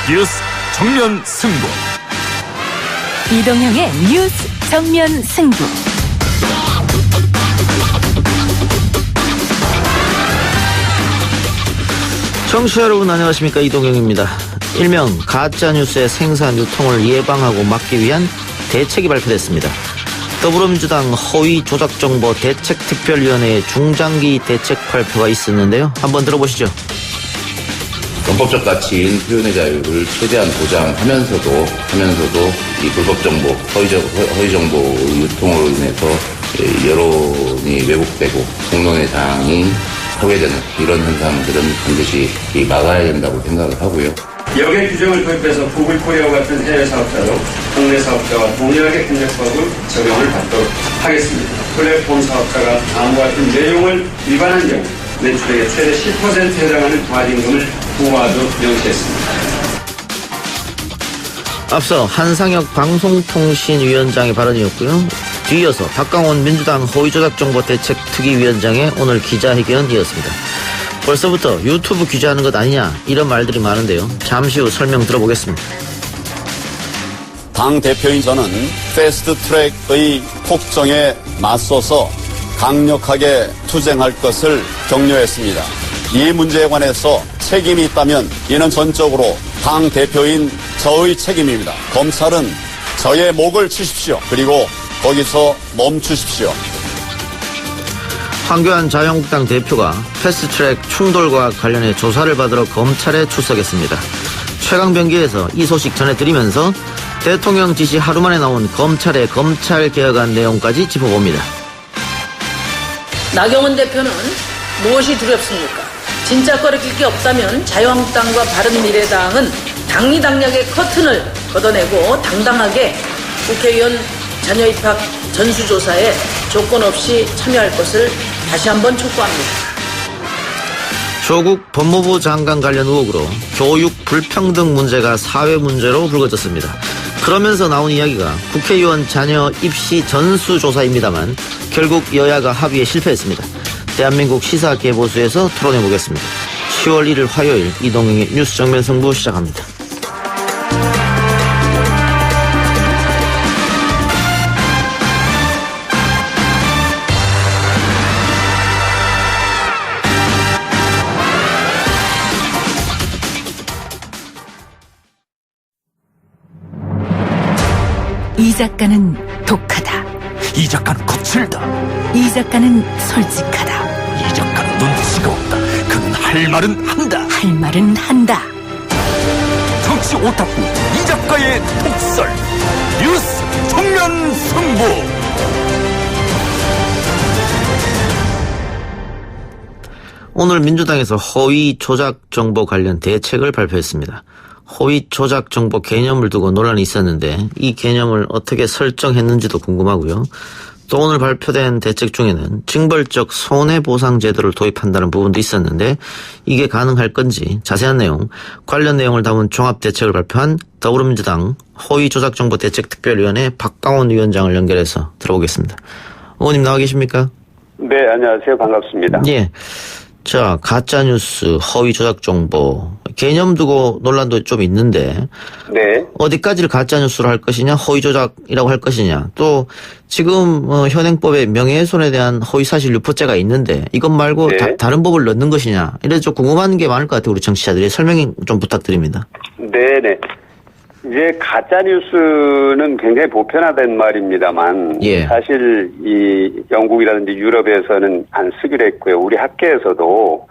뉴스 정면 승부. 이동형의 뉴스 정면 승부. 청취자 여러분 안녕하십니까, 이동형입니다. 일명 가짜뉴스의 생산 유통을 예방하고 막기 위한 대책이 발표됐습니다. 더불어민주당 허위 조작정보 대책특별위원회의 중장기 대책 발표가 있었는데요. 한번 들어보시죠. 헌법적 가치인 표현의 자유를 최대한 보장하면서도 이 불법 정보, 허위 정보 유통으로 인해서 여론이 왜곡되고 공론의 장이 파괴되는 이런 현상들은 반드시 막아야 된다고 생각을 하고요. 역의 규정을 도입해서 구글 코리아와 같은 해외 사업자도 국내 사업자와 동일하게 금액법을 적용을 받도록 하겠습니다. 플랫폼 사업자가 다음과 같은 내용을 위반한 경우 매출액의 최대 10%에 해당하는 과징금을 부과하도록 명시했습니다. 앞서 한상혁 방송통신위원장의 발언이었고요. 뒤이어서 박강원 민주당 허위조작정보대책특위위원장의 오늘 기자회견이었습니다. 벌써부터 유튜브 규제하는 것 아니냐 이런 말들이 많은데요. 잠시 후 설명 들어보겠습니다. 당 대표인 저는 패스트트랙의 폭정에 맞서서 강력하게 투쟁할 것을 격려했습니다. 이 문제에 관해서 책임이 있다면 이는 전적으로 당 대표인 저의 책임입니다. 검찰은 저의 목을 치십시오. 그리고 거기서 멈추십시오. 황교안 자유한국당 대표가 패스트트랙 충돌과 관련해 조사를 받으러 검찰에 출석했습니다. 최강병기에서 이 소식 전해드리면서 대통령 지시 하루 만에 나온 검찰의 검찰개혁안 내용까지 짚어봅니다. 나경원 대표는 무엇이 두렵습니까? 진짜 꺼리낄 게 없다면 자유한국당과 바른미래당은 당리당략의 커튼을 걷어내고 당당하게 국회의원 자녀 입학 전수조사에 조건 없이 참여할 것을 다시 한번 촉구합니다. 조국 법무부 장관 관련 의혹으로 교육 불평등 문제가 사회 문제로 불거졌습니다. 그러면서 나온 이야기가 국회의원 자녀 입시 전수조사입니다만 결국 여야가 합의에 실패했습니다. 대한민국 시사개보수에서 토론해보겠습니다. 10월 1일 화요일 이동형의 뉴스 정면 승부 시작합니다. 이 작가는 독하다. 이 작가는 거칠다. 이 작가는 솔직하다. 이 작가는 눈치가 없다. 그는 할 말은 한다. 할 말은 한다. 정치 오타쿠 이 작가의 독설. 뉴스 정면 승부. 오늘 민주당에서 허위 조작 정보 관련 대책을 발표했습니다. 허위 조작 정보 개념을 두고 논란이 있었는데 이 개념을 어떻게 설정했는지도 궁금하고요. 또 오늘 발표된 대책 중에는 징벌적 손해보상 제도를 도입한다는 부분도 있었는데 이게 가능할 건지 자세한 내용, 관련 내용을 담은 종합대책을 발표한 더불어민주당 허위조작정보대책특별위원회 박강원 위원장을 연결해서 들어보겠습니다. 의원님 나와 계십니까? 네, 안녕하세요. 반갑습니다. 예. 자, 가짜뉴스, 허위조작정보 개념 두고 논란도 좀 있는데 네. 어디까지를 가짜뉴스로 할 것이냐, 허위조작이라고 할 것이냐, 또 지금 현행법에 명예훼손에 대한 허위사실 유포죄가 있는데 이것 말고 네. 다른 법을 넣는 것이냐, 이래서 좀 궁금한 게 많을 것 같아요. 우리 청취자들이 설명 좀 부탁드립니다. 네네. 이제 가짜뉴스는 굉장히 보편화된 말입니다만 예. 사실 이 영국이라든지 유럽에서는 안 쓰기로 했고요. 우리 학계에서도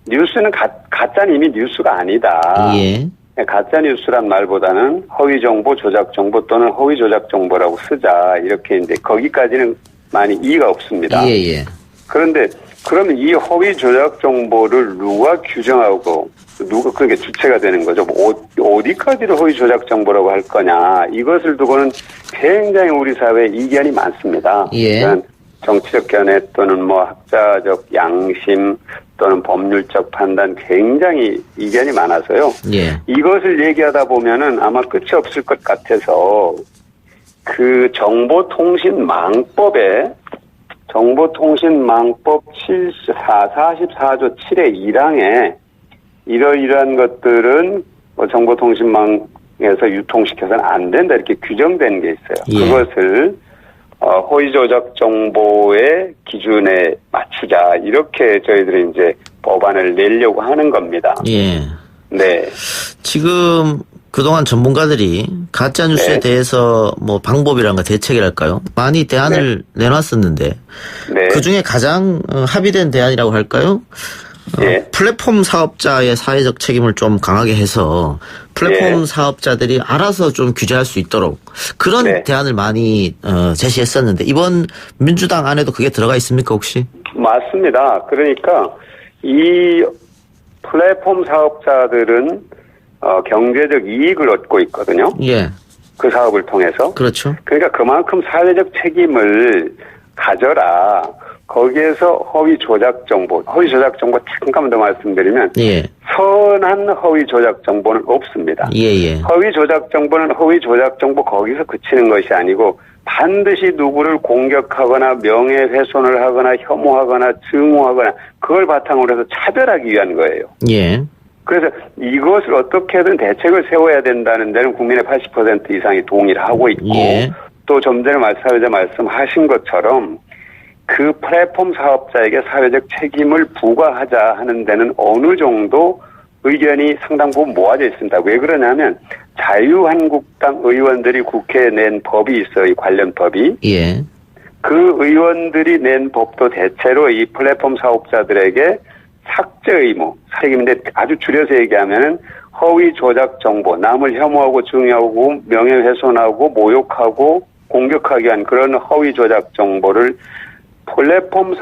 뉴스는 가짜는 이미 뉴스가 아니다. 예. 가짜뉴스란 말보다는 허위정보, 조작정보 또는 허위조작정보라고 쓰자. 이렇게 이제 거기까지는 많이 이의가 없습니다. 예. 그런데 그러면 이 허위조작정보를 누가 규정하고 누가 그게 주체가 되는 거죠. 어디까지를 허위조작정보라고 할 거냐. 이것을 두고는 굉장히 우리 사회에 이견이 많습니다. 예. 그러니까 정치적 견해 또는 뭐 학자적 양심 또는 법률적 판단 굉장히 이견이 많아서요. 예. 이것을 얘기하다 보면은 아마 끝이 없을 것 같아서 그 정보통신망법 44조 7의 1항에 이러이러한 것들은 뭐 정보통신망에서 유통시켜서는 안 된다 이렇게 규정된 게 있어요. 예. 그것을 허위 조작 정보의 기준에 맞추자 이렇게 저희들이 이제 법안을 내려고 하는 겁니다. 예. 네. 지금 그동안 전문가들이 가짜 뉴스에 네. 대해서 뭐 방법이란가 대책이랄까요? 많이 대안을 내놨었는데 네. 그중에 가장 합의된 대안이라고 할까요? 예. 플랫폼 사업자의 사회적 책임을 좀 강하게 해서 플랫폼 예. 사업자들이 알아서 좀 규제할 수 있도록 그런 네. 대안을 많이 제시했었는데 이번 민주당 안에도 그게 들어가 있습니까 혹시? 맞습니다. 그러니까 이 플랫폼 사업자들은 경제적 이익을 얻고 있거든요. 예. 그 사업을 통해서. 그렇죠. 그러니까 그만큼 사회적 책임을 가져라. 거기에서 허위 조작 정보 잠깐만 더 말씀드리면 예. 선한 허위 조작 정보는 없습니다. 예예. 허위 조작 정보는 허위 조작 정보 거기서 그치는 것이 아니고 반드시 누구를 공격하거나 명예훼손을 하거나 혐오하거나 증오하거나 그걸 바탕으로 해서 차별하기 위한 거예요. 예. 그래서 이것을 어떻게든 대책을 세워야 된다는 데는 국민의 80% 이상이 동의를 하고 있고 예. 또 좀 전에 사회자 말씀하신 것처럼 그 플랫폼 사업자에게 사회적 책임을 부과하자 하는 데는 어느 정도 의견이 상당 부분 모아져 있습니다. 왜 그러냐면 자유한국당 의원들이 국회에 낸 법이 있어요. 이 관련 법이. 예. 그 의원들이 낸 법도 대체로 이 플랫폼 사업자들에게 삭제 의무, 책임인데 아주 줄여서 얘기하면은 허위 조작 정보, 남을 혐오하고 증오하고 명예훼손하고 모욕하고 공격하기 위한 그런 허위 조작 정보를 플랫폼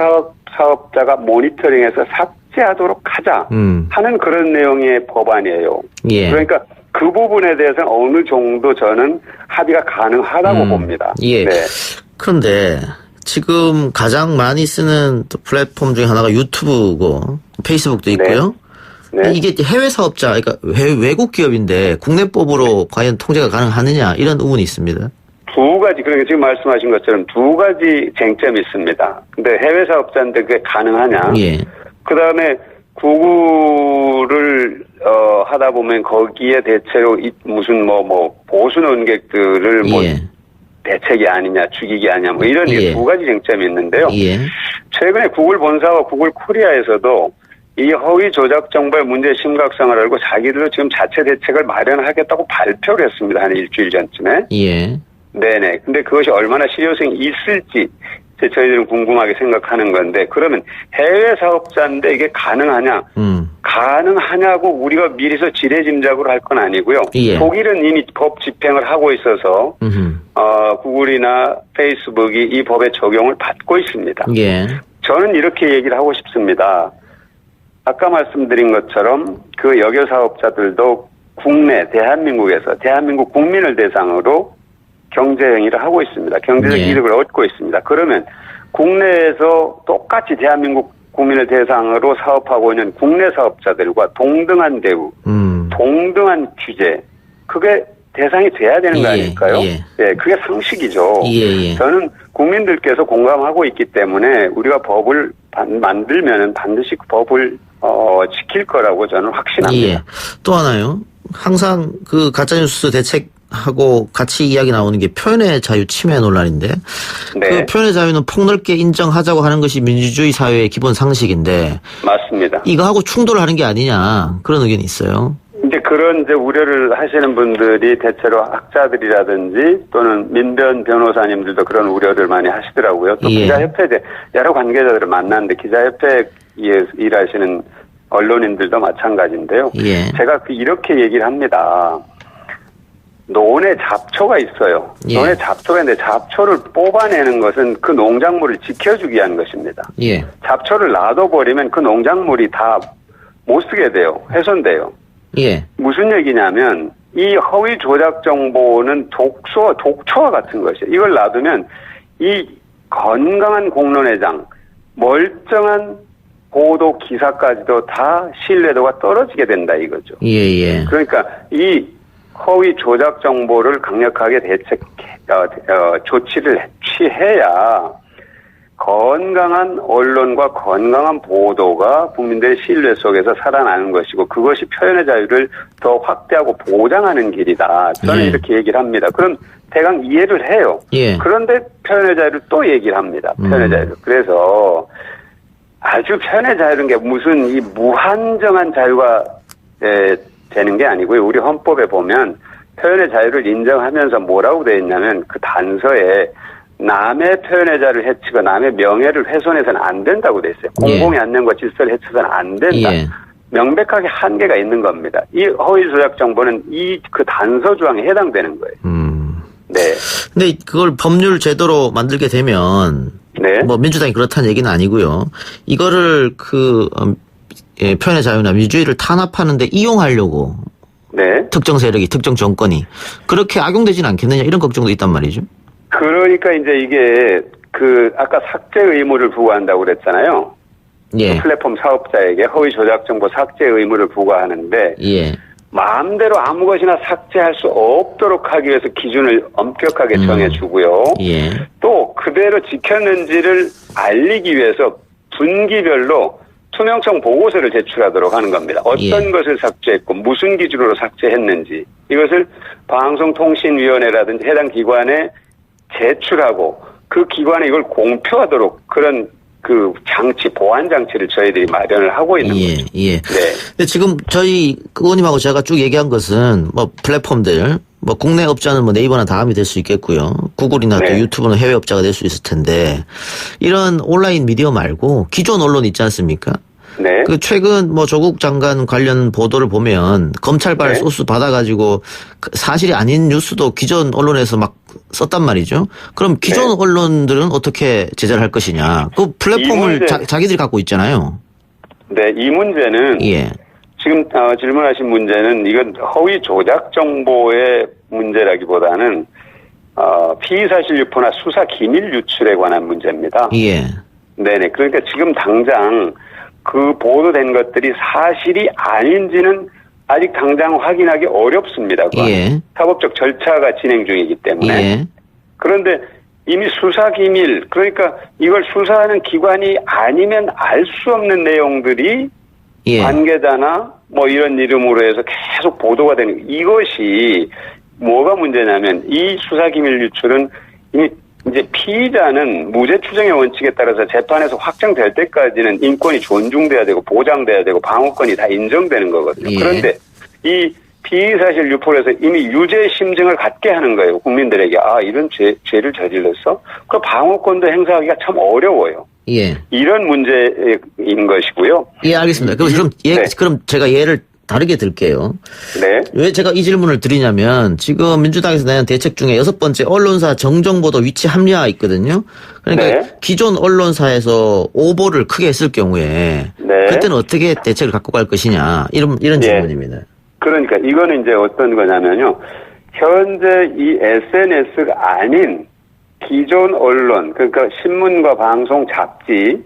사업자가 모니터링해서 삭제하도록 하자 하는 그런 내용의 법안이에요. 예. 그러니까 그 부분에 대해서는 어느 정도 저는 합의가 가능하다고 봅니다. 예. 네. 그런데 지금 가장 많이 쓰는 또 플랫폼 중에 하나가 유튜브고 페이스북도 있고요. 네. 이게 해외 사업자, 그러니까 외국 기업인데 국내법으로 과연 통제가 가능하느냐 이런 의문이 있습니다. 두 가지, 그러니까 지금 말씀하신 것처럼 두 가지 쟁점이 있습니다. 근데 해외 사업자인데 그게 가능하냐? 예. 그 다음에 구글을, 하다 보면 거기에 대체로 무슨 보수 논객들을 예. 대책이 아니냐, 죽이기 아니냐, 이런 예. 두 가지 쟁점이 있는데요. 예. 최근에 구글 본사와 구글 코리아에서도 이 허위 조작 정보의 문제의 심각성을 알고 자기들도 지금 자체 대책을 마련하겠다고 발표를 했습니다. 한 일주일 전쯤에. 예. 네네. 근데 그것이 얼마나 실효성이 있을지 저희들은 궁금하게 생각하는 건데 그러면 해외 사업자인데 이게 가능하냐? 가능하냐고 우리가 미리서 지레짐작으로 할 건 아니고요. 예. 독일은 이미 법 집행을 하고 있어서 구글이나 페이스북이 이 법의 적용을 받고 있습니다. 예. 저는 이렇게 얘기를 하고 싶습니다. 아까 말씀드린 것처럼 그 여교 사업자들도 국내 대한민국에서 대한민국 국민을 대상으로 경제 행위를 하고 있습니다. 경제적 예. 이득을 얻고 있습니다. 그러면 국내에서 똑같이 대한민국 국민을 대상으로 사업하고 있는 국내 사업자들과 동등한 대우, 동등한 규제, 그게 대상이 돼야 되는 거 아닐까요? 예. 예, 그게 상식이죠. 예. 저는 국민들께서 공감하고 있기 때문에 우리가 법을 만들면 반드시 그 법을 지킬 거라고 저는 확신합니다. 예. 또 하나요. 항상 그 가짜뉴스 대책하고 같이 이야기 나오는 게 표현의 자유 침해 논란인데 네. 그 표현의 자유는 폭넓게 인정하자고 하는 것이 민주주의 사회의 기본 상식인데 맞습니다. 이거하고 충돌하는 게 아니냐 그런 의견이 있어요. 이제 그런 우려를 하시는 분들이 대체로 학자들이라든지 또는 민변 변호사님들도 그런 우려를 많이 하시더라고요. 또 예. 기자협회 여러 관계자들을 만났는데 기자협회에 일하시는 언론인들도 마찬가지인데요. 예. 제가 이렇게 얘기를 합니다. 논에 잡초가 있어요. 예. 논에 잡초가 있는데 잡초를 뽑아내는 것은 그 농작물을 지켜주기 위한 것입니다. 예. 잡초를 놔둬버리면 그 농작물이 다 못 쓰게 돼요. 훼손돼요. 예. 무슨 얘기냐면 이 허위 조작 정보는 독초와 같은 것이에요. 이걸 놔두면 이 건강한 공론회장, 멀쩡한 보도 기사까지도 다 신뢰도가 떨어지게 된다 이거죠. 예. 그러니까 이 허위 조작 정보를 강력하게 조치를 취해야 건강한 언론과 건강한 보도가 국민들의 신뢰 속에서 살아나는 것이고 그것이 표현의 자유를 더 확대하고 보장하는 길이다. 저는 예. 이렇게 얘기를 합니다. 그럼 대강 이해를 해요. 예. 그런데 표현의 자유를 또 얘기를 합니다. 표현의 자유를. 그래서 아주 표현의 자유는 게 무슨 이 무한정한 자유가 되는 게 아니고요. 우리 헌법에 보면 표현의 자유를 인정하면서 뭐라고 되어 있냐면 그 단서에 남의 표현의 자유를 해치고 남의 명예를 훼손해서는 안 된다고 되어 있어요. 공공의 안녕과 질서를 해쳐서는 안 된다. 예. 명백하게 한계가 있는 겁니다. 이 허위 조작 정보는 그 단서 조항에 해당되는 거예요. 네. 근데 그걸 법률 제도로 만들게 되면 네. 뭐 민주당이 그렇다는 얘기는 아니고요. 이거를 표현의 자유나 민주주의를 탄압하는데 이용하려고 네. 특정 세력이 특정 정권이 그렇게 악용되지는 않겠느냐 이런 걱정도 있단 말이죠. 그러니까 이제 이게 아까 삭제 의무를 부과한다고 그랬잖아요. 예. 플랫폼 사업자에게 허위 조작 정보 삭제 의무를 부과하는데 예. 마음대로 아무 것이나 삭제할 수 없도록 하기 위해서 기준을 엄격하게 정해주고요. 예. 또 그대로 지켰는지를 알리기 위해서 분기별로 투명성 보고서를 제출하도록 하는 겁니다. 어떤 예. 것을 삭제했고 무슨 기준으로 삭제했는지 이것을 방송통신위원회라든지 해당 기관에 제출하고 그 기관에 이걸 공표하도록 그런 장치, 보안 장치를 저희들이 마련을 하고 있는 예, 거죠. 예. 네. 근데 지금 저희 의원님하고 제가 쭉 얘기한 것은 뭐 플랫폼들, 뭐 국내 업자는 뭐 네이버나 다음이 될 수 있겠고요. 구글이나 또 네. 유튜브는 해외 업자가 될 수 있을 텐데 이런 온라인 미디어 말고 기존 언론 있지 않습니까? 네. 최근 뭐 조국 장관 관련 보도를 보면 검찰발 네. 소스 받아가지고 사실이 아닌 뉴스도 기존 언론에서 막 썼단 말이죠. 그럼 기존 네. 언론들은 어떻게 제재를 할 것이냐. 그 플랫폼을 이 문제- 자기들이 갖고 있잖아요. 네, 이 문제는 예. 지금 질문하신 문제는 이건 허위 조작 정보의 문제라기보다는 피의사실 유포나 수사 기밀 유출에 관한 문제입니다. 예. 네네. 그러니까 지금 당장 그 보도된 것들이 사실이 아닌지는 아직 당장 확인하기 어렵습니다. 예. 사법적 절차가 진행 중이기 때문에. 예. 그런데 이미 수사 기밀, 그러니까 이걸 수사하는 기관이 아니면 알 수 없는 내용들이 예. 관계자나 뭐 이런 이름으로 해서 계속 보도가 되는 이것이 뭐가 문제냐면 이 수사 기밀 유출은 이미 이제 피의자는 무죄 추정의 원칙에 따라서 재판에서 확정될 때까지는 인권이 존중돼야 되고 보장돼야 되고 방어권이 다 인정되는 거거든요. 예. 그런데 이 피의사실 유포를 해서 이미 유죄 심증을 갖게 하는 거예요. 국민들에게. 이런 죄를 저질렀어? 그 방어권도 행사하기가 참 어려워요. 예. 이런 문제인 것이고요. 예, 알겠습니다. 네. 그럼 제가 예를 다르게 들게요. 네. 왜 제가 이 질문을 드리냐면 지금 민주당에서 내는 대책 중에 6번째 언론사 정정보도 위치 합리화 있거든요. 그러니까 네. 기존 언론사에서 오보를 크게 했을 경우에 네. 그때는 어떻게 대책을 갖고 갈 것이냐 이런 예. 질문입니다. 그러니까 이거는 이제 어떤 거냐면요. 현재 이 SNS가 아닌 기존 언론, 그러니까 신문과 방송, 잡지,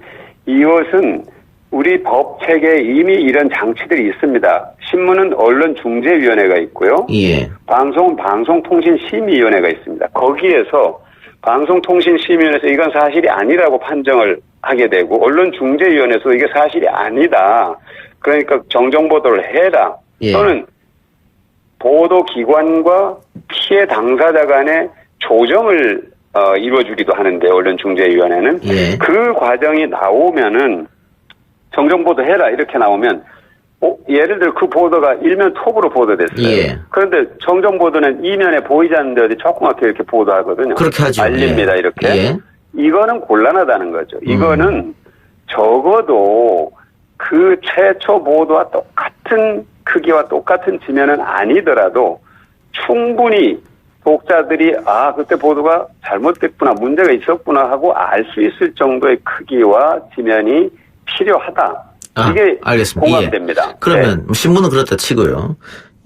이것은 우리 법 체계에 이미 이런 장치들이 있습니다. 신문은 언론중재위원회가 있고요. 예. 방송은 방송통신심의위원회가 있습니다. 거기에서 방송통신심의위원회에서 이건 사실이 아니라고 판정을 하게 되고 언론중재위원회에서 이게 사실이 아니다. 그러니까 정정보도를 해라. 예. 또는 보도기관과 피해 당사자 간의 조정을 이루어주기도 하는데 언론중재위원회는 예. 그 과정이 나오면은 정정보도 해라 이렇게 나오면 예를 들어 그 보도가 일면 톱으로 보도됐어요. 예. 그런데 정정보도는 이면에 보이지 않는데 어디 조그맣게 이렇게 보도하거든요. 그렇게 하죠. 알립니다. 예. 이렇게. 예. 이거는 곤란하다는 거죠. 이거는 적어도 그 최초 보도와 똑같은 크기와 똑같은 지면은 아니더라도 충분히 독자들이 그때 보도가 잘못됐구나, 문제가 있었구나 하고 알 수 있을 정도의 크기와 지면이 필요하다. 이게 알겠습니다. 공감됩니다. 예. 그러면 신문은 그렇다 치고요.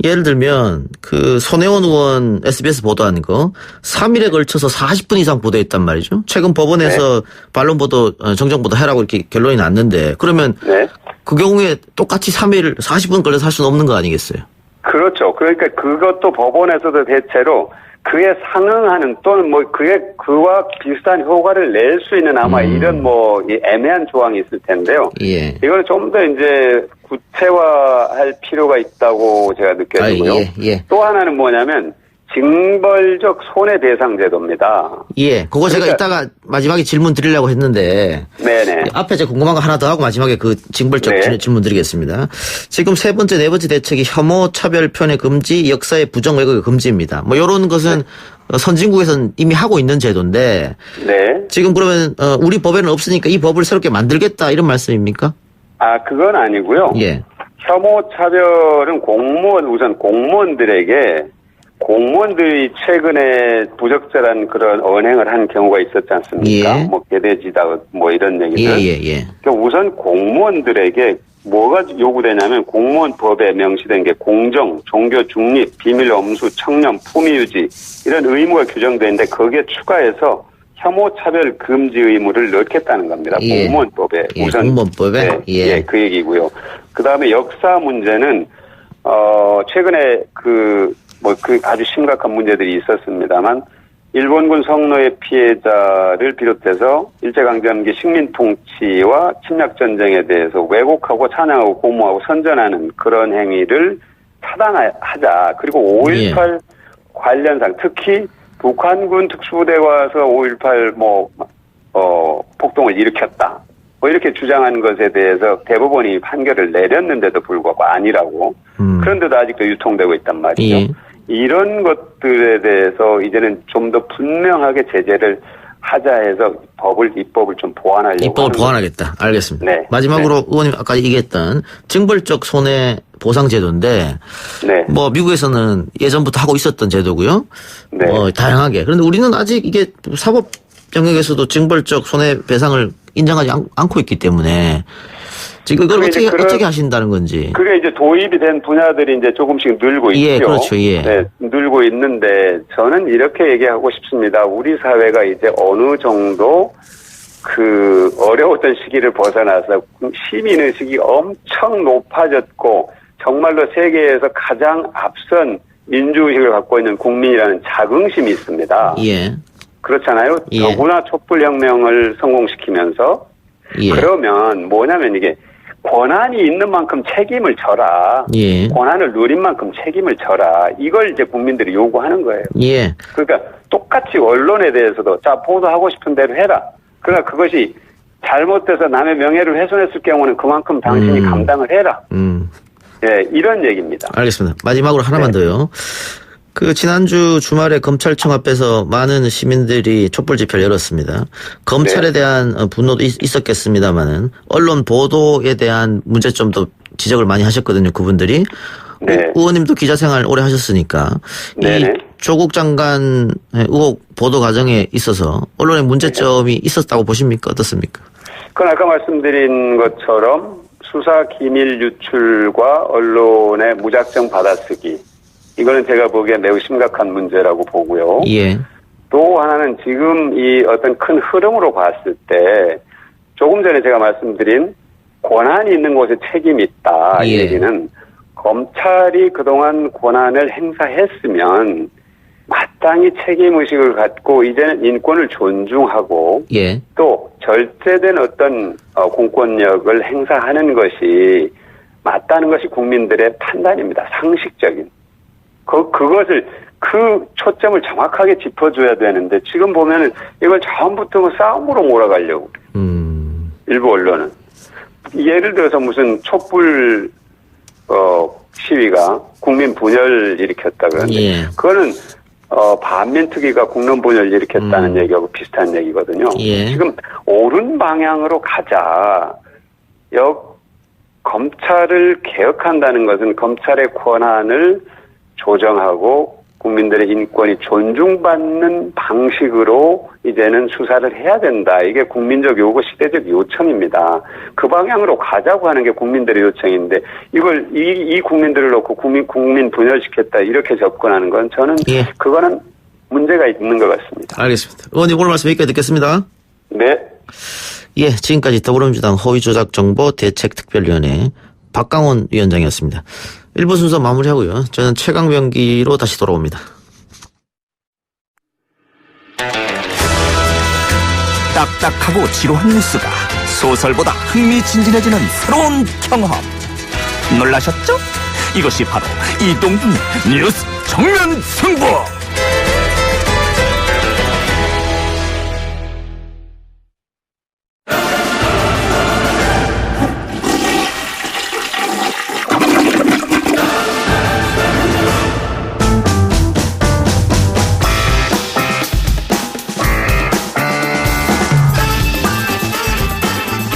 예를 들면 그 손혜원 의원 SBS 보도한 거 3일에 걸쳐서 40분 이상 보도했단 말이죠. 최근 법원에서 반론 보도, 정정 보도 하라고 이렇게 결론이 났는데 그러면 네. 그 경우에 똑같이 3일 40분 걸려서 할 수는 없는 거 아니겠어요? 그렇죠. 그러니까 그것도 법원에서도 대체로 그에 상응하는 또는 뭐 그와 비슷한 효과를 낼 수 있는 아마 이런 뭐 이 애매한 조항이 있을 텐데요. 예. 이거는 좀 더 이제 구체화할 필요가 있다고 제가 느껴지고요. 예. 또 하나는 뭐냐면 징벌적 손해배상 제도입니다. 예. 그거 제가 그러니까- 이따가 마지막에 질문 드리려고 했는데. 네네. 앞에 제가 궁금한 거 하나 더 하고 마지막에 그 징벌적 네. 질문 드리겠습니다. 지금 세 번째, 네 번째 대책이 혐오, 차별, 편애 금지, 역사의 부정 왜곡의 금지입니다. 뭐 요런 것은 선진국에서는 이미 하고 있는 제도인데 네. 지금 그러면 우리 법에는 없으니까 이 법을 새롭게 만들겠다 이런 말씀입니까? 아, 그건 아니고요. 예. 혐오 차별은 우선 공무원들이 최근에 부적절한 그런 언행을 한 경우가 있었지 않습니까? 예. 뭐 개돼지다 뭐 이런 얘기들. 예. 그러니까 우선 공무원들에게 뭐가 요구되냐면 공무원법에 명시된 게 공정, 종교 중립, 비밀 엄수, 청렴, 품위 유지 이런 의무가 규정되어 있는데 거기에 추가해서 혐오 차별 금지 의무를 넣겠다는 겁니다. 예. 공무원법에 예, 우선 공무원법에? 네, 예. 그 얘기고요. 그다음에 역사 문제는 최근에 아주 심각한 문제들이 있었습니다만 일본군 성노예 피해자를 비롯해서 일제강점기 식민 통치와 침략 전쟁에 대해서 왜곡하고 찬양하고 고무하고 선전하는 그런 행위를 차단하자. 그리고 5.18 관련상 특히 북한군 특수부대가 와서 5.18 폭동을 일으켰다. 뭐 이렇게 주장한 것에 대해서 대법원이 판결을 내렸는데도 불구하고 아니라고. 그런데도 아직도 유통되고 있단 말이죠. 예. 이런 것들에 대해서 이제는 좀 더 분명하게 제재를 하자 해서 입법을 좀 보완하려고. 입법을 보완하겠다. 알겠습니다. 네. 마지막으로 의원님 아까 얘기했던 징벌적 손해 보상 제도인데 네. 뭐 미국에서는 예전부터 하고 있었던 제도고요. 네. 다양하게. 그런데 우리는 아직 이게 사법 영역에서도 징벌적 손해배상을 인정하지 않고 있기 때문에 지금 이걸 어떻게 하신다는 건지. 그게 이제 도입이 된 분야들이 이제 조금씩 늘고 있죠. 예, 그렇죠. 예. 네, 늘고 있는데 저는 이렇게 얘기하고 싶습니다. 우리 사회가 이제 어느 정도 그 어려웠던 시기를 벗어나서 시민의식이 엄청 높아졌고 정말로 세계에서 가장 앞선 민주의식을 갖고 있는 국민이라는 자긍심이 있습니다. 예. 그렇잖아요. 예. 더구나 촛불혁명을 성공시키면서 예. 그러면 뭐냐면 이게 권한이 있는 만큼 책임을 져라. 예. 권한을 누린 만큼 책임을 져라. 이걸 이제 국민들이 요구하는 거예요. 예. 그러니까 똑같이 언론에 대해서도 보도하고 싶은 대로 해라. 그러나 그것이 잘못돼서 남의 명예를 훼손했을 경우는 그만큼 당신이 감당을 해라. 예, 이런 얘기입니다. 알겠습니다. 마지막으로 하나만 더요. 그 지난주 주말에 검찰청 앞에서 많은 시민들이 촛불 집회를 열었습니다. 검찰에 대한 분노도 있었겠습니다만은 언론 보도에 대한 문제점도 지적을 많이 하셨거든요. 그분들이. 네. 의원님도 기자 생활 오래 하셨으니까 네네. 이 조국 장관 의혹 보도 과정에 있어서 언론의 문제점이 있었다고 보십니까? 어떻습니까? 그건 아까 말씀드린 것처럼 수사 기밀 유출과 언론의 무작정 받아쓰기. 이거는 제가 보기에 매우 심각한 문제라고 보고요. 예. 또 하나는 지금 이 어떤 큰 흐름으로 봤을 때 조금 전에 제가 말씀드린 권한이 있는 곳에 책임이 있다. 이 예. 얘기는 검찰이 그동안 권한을 행사했으면 마땅히 책임의식을 갖고 이제는 인권을 존중하고 예. 또 절제된 어떤 공권력을 행사하는 것이 맞다는 것이 국민들의 판단입니다. 상식적인. 그것을 그 초점을 정확하게 짚어줘야 되는데 지금 보면은 이걸 처음부터 싸움으로 몰아가려고 그래요. 일부 언론은. 예를 들어서 무슨 촛불 시위가 국민 분열 일으켰다 그러는데 예. 그거는 반민특위가 국론 분열 일으켰다는 얘기하고 비슷한 얘기거든요. 예. 지금 옳은 방향으로 가자. 검찰을 개혁한다는 것은 검찰의 권한을 조정하고 국민들의 인권이 존중받는 방식으로 이제는 수사를 해야 된다. 이게 국민적 요구, 시대적 요청입니다. 그 방향으로 가자고 하는 게 국민들의 요청인데 이걸 이 국민들을 놓고 국민 분열시켰다 이렇게 접근하는 건 저는 예. 그거는 문제가 있는 것 같습니다. 알겠습니다. 의원님 오늘 말씀 여기까지 듣겠습니다. 네. 예, 지금까지 더불어민주당 허위조작정보 대책특별위원회 박강원 위원장이었습니다. 1부 순서 마무리하고요. 저는 최강병기로 다시 돌아옵니다. 딱딱하고 지루한 뉴스가 소설보다 흥미진진해지는 새로운 경험. 놀라셨죠? 이것이 바로 이동준의 뉴스 정면 승부.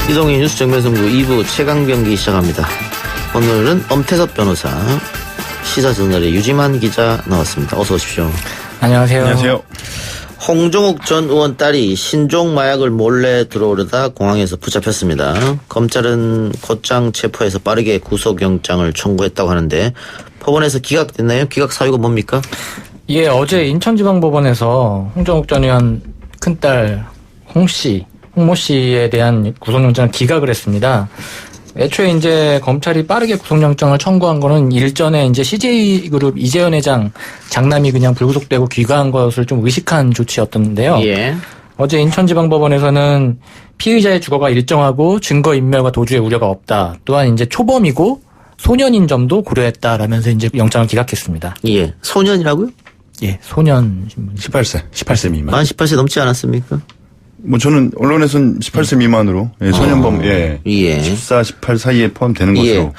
이동희 뉴스 정면승부 2부 최강경기 시작합니다. 오늘은 엄태섭 변호사, 시사저널의 유지만 기자 나왔습니다. 어서 오십시오. 안녕하세요. 안녕하세요. 홍종욱 전 의원 딸이 신종 마약을 몰래 들어오려다 공항에서 붙잡혔습니다. 검찰은 곧장 체포해서 빠르게 구속영장을 청구했다고 하는데 법원에서 기각됐나요? 기각 사유가 뭡니까? 예, 어제 인천지방법원에서 홍종욱 전 의원 큰딸 홍모 씨에 대한 구속영장을 기각을 했습니다. 애초에 이제 검찰이 빠르게 구속영장을 청구한 거는 일전에 이제 CJ그룹 이재현 회장 장남이 그냥 불구속되고 귀가한 것을 좀 의식한 조치였던데요. 예. 어제 인천지방법원에서는 피의자의 주거가 일정하고 증거인멸과 도주의 우려가 없다. 또한 이제 초범이고 소년인 점도 고려했다라면서 이제 영장을 기각했습니다. 예. 소년이라고요? 예, 소년. 18세 미만. 만 18세 넘지 않았습니까? 뭐 저는 언론에서는 18세 미만으로 소년범 14, 18 사이에 포함되는 것으로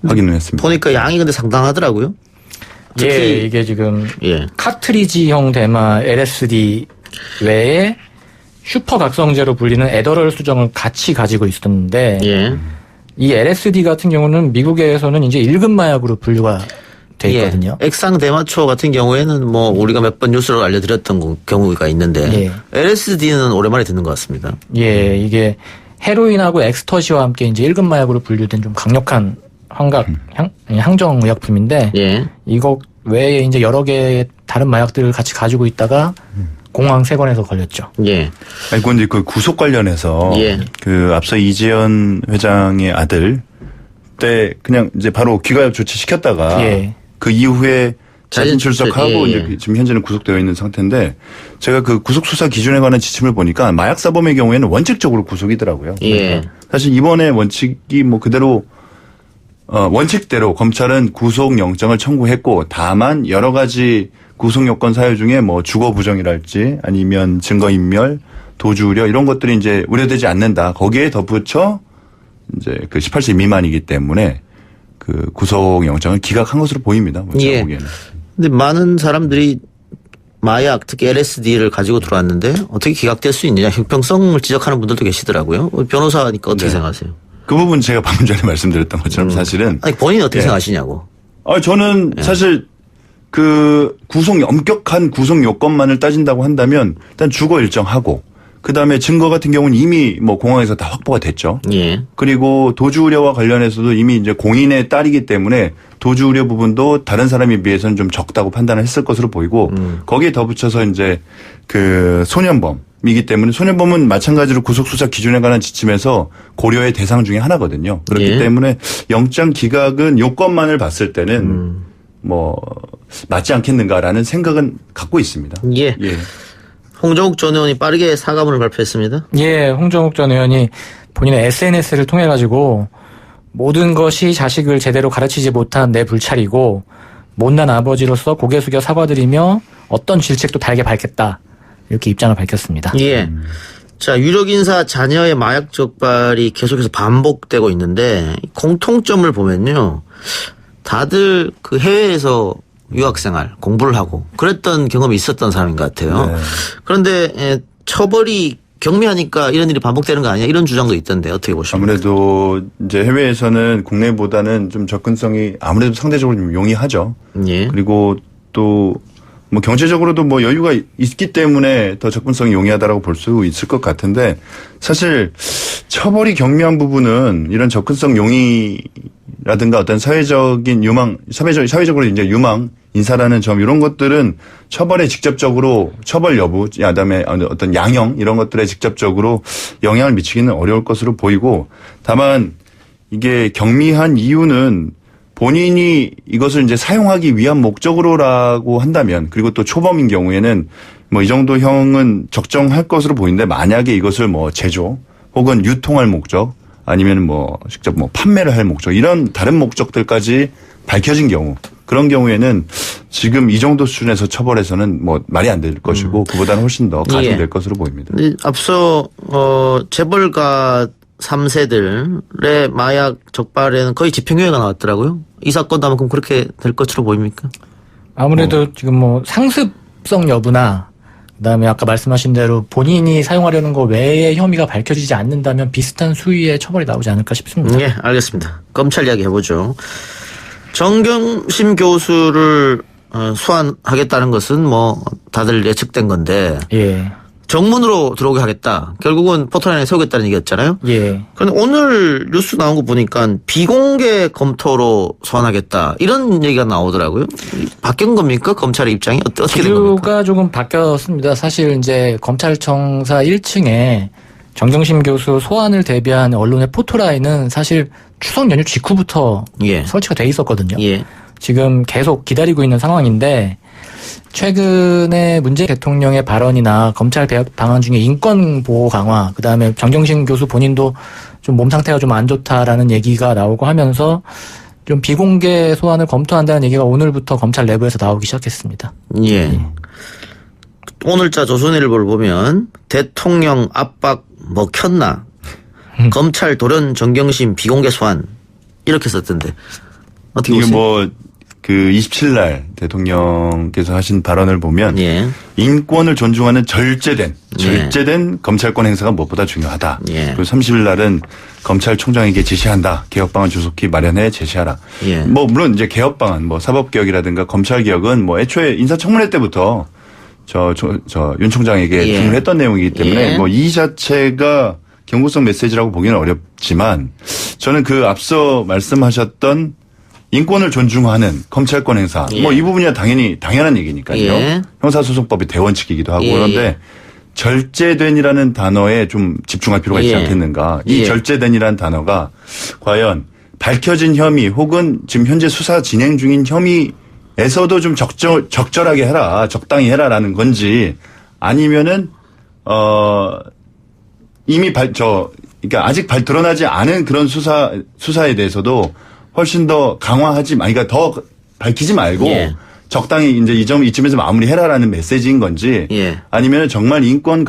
확인을 했습니다. 보니까 양이 근데 상당하더라고요. 예, 이게 지금 카트리지형 대마 LSD 외에 슈퍼 각성제로 불리는 에더럴 수정을 같이 가지고 있었는데 이 LSD 같은 경우는 미국에서는 이제 1급 마약으로 분류가 돼 있거든요. 액상 대마초 같은 경우에는 뭐 우리가 몇 번 뉴스로 알려드렸던 경우가 있는데 LSD는 오랜만에 듣는 것 같습니다. 예, 이게 헤로인하고 엑스터시와 함께 이제 1급 마약으로 분류된 좀 강력한 항정 의약품인데 이거 외에 이제 여러 개의 다른 마약들을 같이 가지고 있다가 공항 세관에서 걸렸죠. 아니, 그런데 그 구속 관련해서 그 앞서 이재현 회장의 아들 때 그냥 이제 바로 귀가 조치 시켰다가 그 이후에 자진 출석하고 이제 지금 현재는 구속되어 있는 상태인데 제가 그 구속 수사 기준에 관한 지침을 보니까 마약 사범의 경우에는 원칙적으로 구속이더라고요. 사실 이번에 원칙이 뭐 그대로 원칙대로 검찰은 구속 영장을 청구했고 다만 여러 가지 구속 요건 사유 중에 뭐 주거 부정이랄지 아니면 증거 인멸, 도주 우려 이런 것들이 이제 우려되지 않는다. 거기에 덧붙여 이제 그 18세 미만이기 때문에 그 구속 영장을 기각한 것으로 보입니다. 제가 보기에는. 근데 많은 사람들이 마약, 특히 LSD를 가지고 들어왔는데 어떻게 기각될 수 있느냐 형평성을 지적하는 분들도 계시더라고요. 변호사니까 어떻게 생각하세요? 그 부분 제가 방금 전에 말씀드렸던 것처럼 사실은. 아니 본인이 어떻게 생각하시냐고. 저는 사실 그 엄격한 구속 요건만을 따진다고 한다면 일단 주거 일정하고 그다음에 증거 같은 경우는 이미 뭐 공항에서 다 확보가 됐죠. 그리고 도주 우려와 관련해서도 이미 이제 공인의 딸이기 때문에 도주 우려 부분도 다른 사람에 비해서는 좀 적다고 판단을 했을 것으로 보이고 거기에 덧붙여서 이제 그 소년범이기 때문에 소년범은 마찬가지로 구속수사 기준에 관한 지침에서 고려의 대상 중에 하나거든요. 그렇기 때문에 영장 기각은 요건만을 봤을 때는 뭐 맞지 않겠는가라는 생각은 갖고 있습니다. 홍종욱 전 의원이 빠르게 사과문을 발표했습니다. 예, 홍종욱 전 의원이 본인의 SNS를 통해 가지고 모든 것이 자식을 제대로 가르치지 못한 내 불찰이고 못난 아버지로서 고개 숙여 사과드리며 어떤 질책도 달게 밝혔다. 이렇게 입장을 밝혔습니다. 자, 유력 인사 자녀의 마약 적발이 계속해서 반복되고 있는데 공통점을 보면요. 다들 그 해외에서 유학생활 공부를 하고 그랬던 경험이 있었던 사람인 것 같아요. 그런데 처벌이 경미하니까 이런 일이 반복되는 거 아니야? 이런 주장도 있던데 어떻게 보십니까? 아무래도 이제 해외에서는 국내보다는 좀 접근성이 아무래도 상대적으로 좀 용이하죠. 그리고 또 뭐 경제적으로도 뭐 여유가 있기 때문에 더 접근성이 용이하다라고 볼 수 있을 것 같은데 사실 처벌이 경미한 부분은 이런 접근성 용이라든가 어떤 사회적인 유망, 사회적으로 이제 유망 인사라는 점 이런 것들은 처벌에 직접적으로 처벌 여부, 그다음에 어떤 양형 이런 것들에 직접적으로 영향을 미치기는 어려울 것으로 보이고 다만 이게 경미한 이유는 본인이 이것을 이제 사용하기 위한 목적으로라고 한다면 그리고 또 초범인 경우에는 뭐 이 정도 형은 적정할 것으로 보이는데 만약에 이것을 뭐 제조 혹은 유통할 목적 아니면 뭐 직접 뭐 판매를 할 목적 이런 다른 목적들까지 밝혀진 경우 그런 경우에는 지금 이 정도 수준에서 처벌해서는 뭐 말이 안 될 것이고 그보다는 훨씬 더 가중될 것으로 보입니다. 앞서 재벌가 3세들의 마약 적발에는 거의 집행유예가 나왔더라고요. 이 사건도 아마 그럼 그렇게 될 것으로 보입니까? 아무래도 지금 뭐 상습성 여부나 그다음에 아까 말씀하신 대로 본인이 사용하려는 거 외에 혐의가 밝혀지지 않는다면 비슷한 수위의 처벌이 나오지 않을까 싶습니다. 네, 알겠습니다. 검찰 이야기 해보죠. 정경심 교수를 소환하겠다는 것은 뭐 다들 예측된 건데 예. 정문으로 들어오게 하겠다. 결국은 포털라인에 세우겠다는 얘기였잖아요. 예. 그런데 오늘 뉴스 나온 거 보니까 비공개 검토로 소환하겠다. 이런 얘기가 나오더라고요. 바뀐 겁니까? 검찰의 입장이 어떻게 된 겁니까? 기류가 조금 바뀌었습니다. 사실 이제 검찰청사 1층에 정경심 교수 소환을 대비한 언론의 포토라인은 사실 추석 연휴 직후부터 예. 설치가 돼 있었거든요. 예. 지금 계속 기다리고 있는 상황인데 최근에 문재인 대통령의 발언이나 검찰 개혁 방안 중에 인권 보호 강화, 그다음에 정경심 교수 본인도 좀 몸 상태가 좀 안 좋다라는 얘기가 나오고 하면서 좀 비공개 소환을 검토한다는 얘기가 오늘부터 검찰 내부에서 나오기 시작했습니다. 예. 오늘자 조선일보를 보면 대통령 압박 먹혔나? 검찰 돌연 정경심 비공개 소환 이렇게 썼던데 어떻게 보세요? 이게 뭐 그 27일 날 대통령께서 하신 발언을 보면 예. 인권을 존중하는 절제된 검찰권 행사가 무엇보다 중요하다. 예. 그리고 30일 날은 검찰총장에게 지시한다. 개혁방안 조속히 마련해 제시하라. 예. 뭐 물론 이제 개혁방안 뭐 사법개혁이라든가 검찰개혁은 뭐 애초에 인사청문회 때부터 윤 총장에게 예. 주문했던 내용이기 때문에 예. 뭐 이 자체가 경고성 메시지라고 보기는 어렵지만 저는 그 앞서 말씀하셨던 인권을 존중하는 검찰권 행사. 예. 뭐 이 부분이야 당연한 얘기니까요. 예. 형사소송법이 대원칙이기도 하고 예. 그런데 절제된이라는 단어에 좀 집중할 필요가 있지 예. 않겠는가. 이 예. 절제된이라는 단어가 과연 밝혀진 혐의 혹은 지금 현재 수사 진행 중인 혐의에서도 좀 적절하게 해라. 적당히 해라라는 건지 아니면은 이미 그러니까 아직 드러나지 않은 그런 수사에 대해서도 훨씬 더 강화하지, 그러니까 더 밝히지 말고 예. 적당히 이제 이쯤에서 마무리해라라는 메시지인 건지 예. 아니면 정말 인권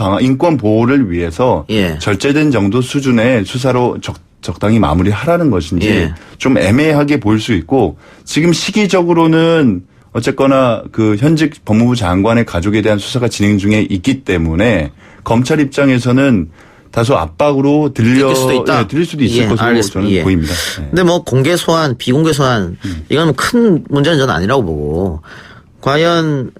보호를 위해서 예. 절제된 정도 수준의 수사로 적당히 마무리하라는 것인지 예. 좀 애매하게 보일 수 있고 지금 시기적으로는 어쨌거나 그 현직 법무부 장관의 가족에 대한 수사가 진행 중에 있기 때문에 검찰 입장에서는 다소 압박으로 들릴 수도 있을 예, 것으로 알겠습니다. 저는 예. 보입니다. 네. 근데 뭐 공개 소환, 비공개 소환 이건 큰 문제는 저는 아니라고 보고 과연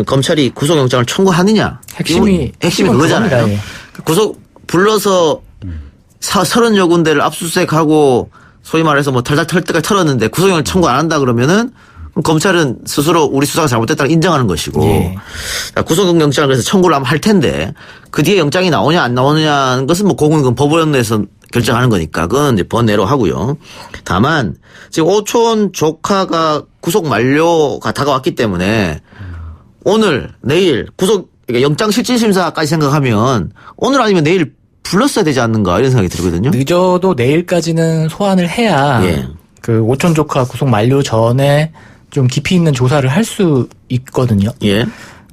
검찰이 구속영장을 청구하느냐 핵심이 그거잖아요. 그겁니다. 예. 구속 불러서 30여 군데를 압수수색하고 소위 말해서 뭐 털 때까지 털었는데 구속영장을 청구 안 한다 그러면은 검찰은 스스로 우리 수사가 잘못됐다고 인정하는 것이고 예. 구속영장을 그래서 청구를 하면 할 텐데 그 뒤에 영장이 나오냐 안 나오느냐는 것은 뭐 그건 법원에서 결정하는 거니까 그건 이제 번외로 하고요. 다만 지금 오촌 조카가 구속 만료가 다가왔기 때문에 오늘 내일 그러니까 영장 실질심사까지 생각하면 오늘 아니면 내일 불렀어야 되지 않는가 이런 생각이 들거든요. 늦어도 내일까지는 소환을 해야 예. 그 오촌 조카 구속 만료 전에 좀 깊이 있는 조사를 할 수 있거든요. 예.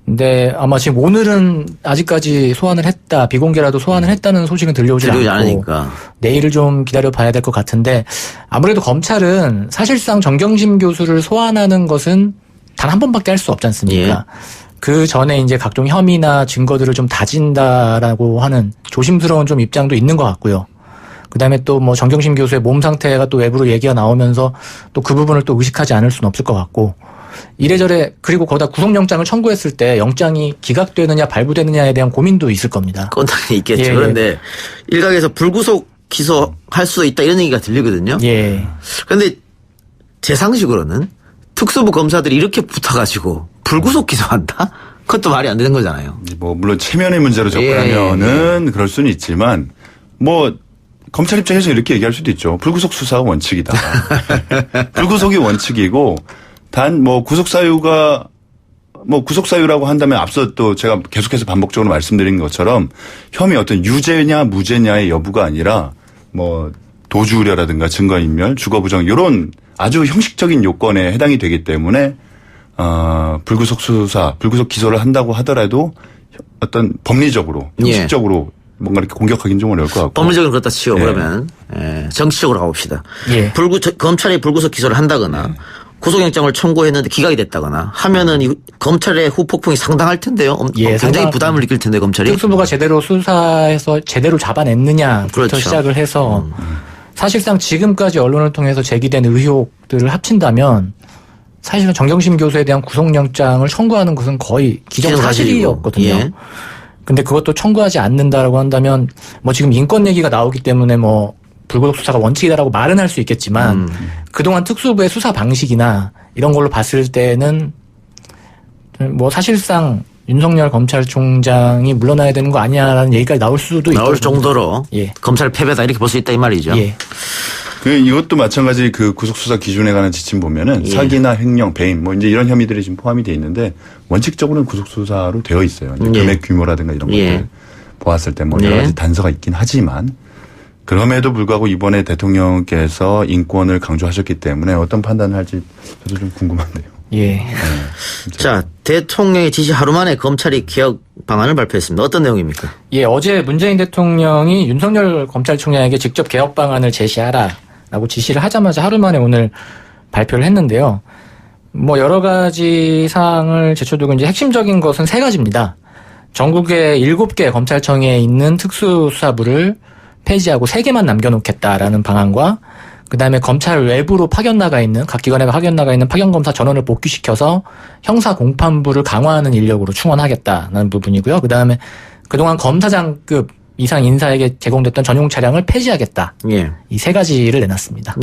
근데 아마 지금 오늘은 아직까지 소환을 했다, 비공개라도 소환을 했다는 소식은 들려오지 않고 않으니까 내일을 좀 기다려 봐야 될 것 같은데 아무래도 검찰은 사실상 정경심 교수를 소환하는 것은 단 한 번밖에 할 수 없지 않습니까? 예. 그 전에 이제 각종 혐의나 증거들을 좀 다진다라고 하는 조심스러운 좀 입장도 있는 것 같고요. 그다음에 또 뭐 정경심 교수의 몸 상태가 또 외부로 얘기가 나오면서 또 그 부분을 또 의식하지 않을 수는 없을 것 같고 이래저래 그리고 거기다 구속영장을 청구했을 때 영장이 기각되느냐 발부되느냐에 대한 고민도 있을 겁니다. 그건 당연히 있겠죠. 예, 그런데 일각에서 불구속 기소할 수도 있다 이런 얘기가 들리거든요. 예. 그런데 제 상식으로는 특수부 검사들이 이렇게 붙어가지고 불구속 기소한다? 그것도 말이 안 되는 거잖아요. 뭐 물론 체면의 문제로 접근하면은 그럴 수는 있지만 뭐 검찰 입장에서 이렇게 얘기할 수도 있죠. 불구속 수사가 원칙이다. 불구속이 원칙이고 단 뭐 구속 사유가 뭐 구속 사유라고 한다면 앞서 또 제가 계속해서 반복적으로 말씀드린 것처럼 혐의 어떤 유죄냐 무죄냐의 여부가 아니라 뭐 도주 우려라든가 증거인멸, 주거부정 이런 아주 형식적인 요건에 해당이 되기 때문에 불구속 수사, 불구속 기소를 한다고 하더라도 어떤 법리적으로 형식적으로 뭔가 이렇게 공격하기는 좀 어려울 것 같고. 법리적으로 그렇다 치고 그러면 정치적으로 가봅시다. 검찰이 불구속 기소를 한다거나 구속영장을 청구했는데 기각이 됐다거나 하면은 이 검찰의 후폭풍이 상당할 텐데요. 굉장히 부담을 느낄 텐데 검찰이. 특수부가 제대로 수사해서 제대로 잡아냈느냐부터 그렇죠. 시작을 해서 사실상 지금까지 언론을 통해서 제기된 의혹들을 합친다면 사실은 정경심 교수에 대한 구속영장을 청구하는 것은 거의 기정사실이었거든요. 근데 그것도 청구하지 않는다라고 한다면 뭐 지금 인권 얘기가 나오기 때문에 뭐 불구속 수사가 원칙이다라고 말은 할 수 있겠지만 그동안 특수부의 수사 방식이나 이런 걸로 봤을 때는 뭐 사실상 윤석열 검찰총장이 물러나야 되는 거 아니냐라는 얘기까지 나올 수도 있고 나올 정도로 검찰 패배다 이렇게 볼 수 있다 이 말이죠. 이것도 마찬가지 그 구속수사 기준에 관한 지침 보면은 사기나 횡령, 배임 뭐 이제 이런 혐의들이 지금 포함이 돼 있는데 원칙적으로는 구속수사로 되어 있어요. 이제 금액 규모라든가 이런 것들 보았을 때 뭐 여러 가지 단서가 있긴 하지만 그럼에도 불구하고 이번에 대통령께서 인권을 강조하셨기 때문에 어떤 판단을 할지 저도 좀 궁금한데요. 자, 대통령의 지시 하루 만에 검찰이 개혁 방안을 발표했습니다. 어떤 내용입니까? 어제 문재인 대통령이 윤석열 검찰총장에게 직접 개혁 방안을 제시하라라고 지시를 하자마자 하루 만에 오늘 발표를 했는데요. 뭐 여러 가지 사항을 제쳐두고 이제 핵심적인 것은 3가지입니다. 전국에 7개 검찰청에 있는 특수수사부를 폐지하고 3개만 남겨놓겠다라는 방안과 그다음에 검찰 외부로 파견 나가 있는 각 기관에 파견 나가 있는 파견검사 전원을 복귀시켜서 형사 공판부를 강화하는 인력으로 충원하겠다는 부분이고요. 그다음에 그동안 검사장급 이상 인사에게 제공됐던 전용 차량을 폐지하겠다. 이 3가지를 내놨습니다.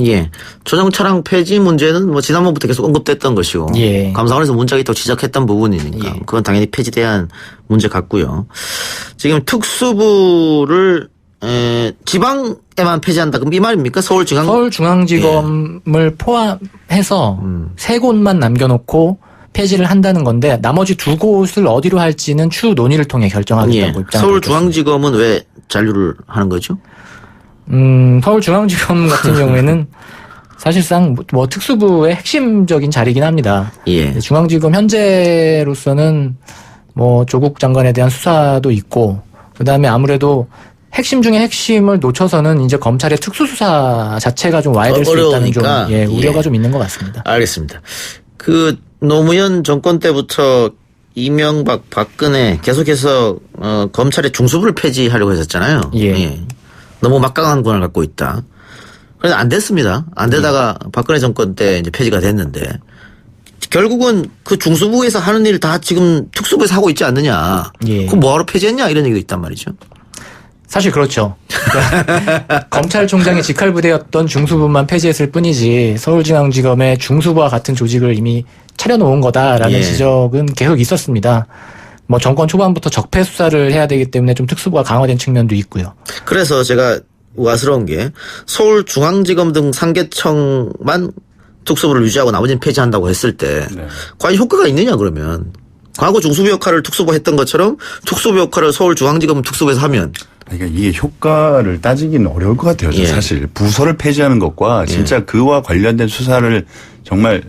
전용 차량 폐지 문제는 뭐 지난번부터 계속 언급됐던 것이고 감사원에서 문제가 있다고 지적했던 부분이니까 그건 당연히 폐지돼야 하는 문제 같고요. 지금 특수부를 지방에만 폐지한다. 그럼 이 말입니까? 서울중앙지검을 포함해서 3곳만 남겨놓고 폐지를 한다는 건데 나머지 2곳을 어디로 할지는 추후 논의를 통해 결정하겠다고 입장을 서울중앙지검은 왜 잔류를 하는 거죠? 서울중앙지검 같은 경우에는 사실상 뭐 특수부의 핵심적인 자리이긴 합니다. 중앙지검 현재로서는 뭐 조국 장관에 대한 수사도 있고 그다음에 아무래도 핵심 중에 핵심을 놓쳐서는 이제 검찰의 특수수사 자체가 좀 와해될 수 있다는 좀 우려가 좀 있는 것 같습니다. 알겠습니다. 그 노무현 정권 때부터 이명박, 박근혜 계속해서 검찰의 중수부를 폐지하려고 했었잖아요. 너무 막강한 권한을 갖고 있다. 그래서 안 됐습니다. 안 되다가 박근혜 정권 때 이제 폐지가 됐는데 결국은 그 중수부에서 하는 일 다 지금 특수부에서 하고 있지 않느냐. 그럼 뭐하러 폐지했냐 이런 얘기도 있단 말이죠. 사실 그렇죠. 검찰총장의 직할부대였던 중수부만 폐지했을 뿐이지 서울중앙지검의 중수부와 같은 조직을 이미 차려놓은 거다라는 지적은 계속 있었습니다. 뭐 정권 초반부터 적폐 수사를 해야 되기 때문에 좀 특수부가 강화된 측면도 있고요. 그래서 제가 우아스러운 게 서울중앙지검 등 3개청만 특수부를 유지하고 나머지는 폐지한다고 했을 때 과연 효과가 있느냐 그러면. 과거 중수부 역할을 특수부가 했던 것처럼 특수부 역할을 서울중앙지검 특수부에서 하면. 그러니까 이게 효과를 따지기는 어려울 것 같아요. 사실 부서를 폐지하는 것과 진짜 그와 관련된 수사를 정말로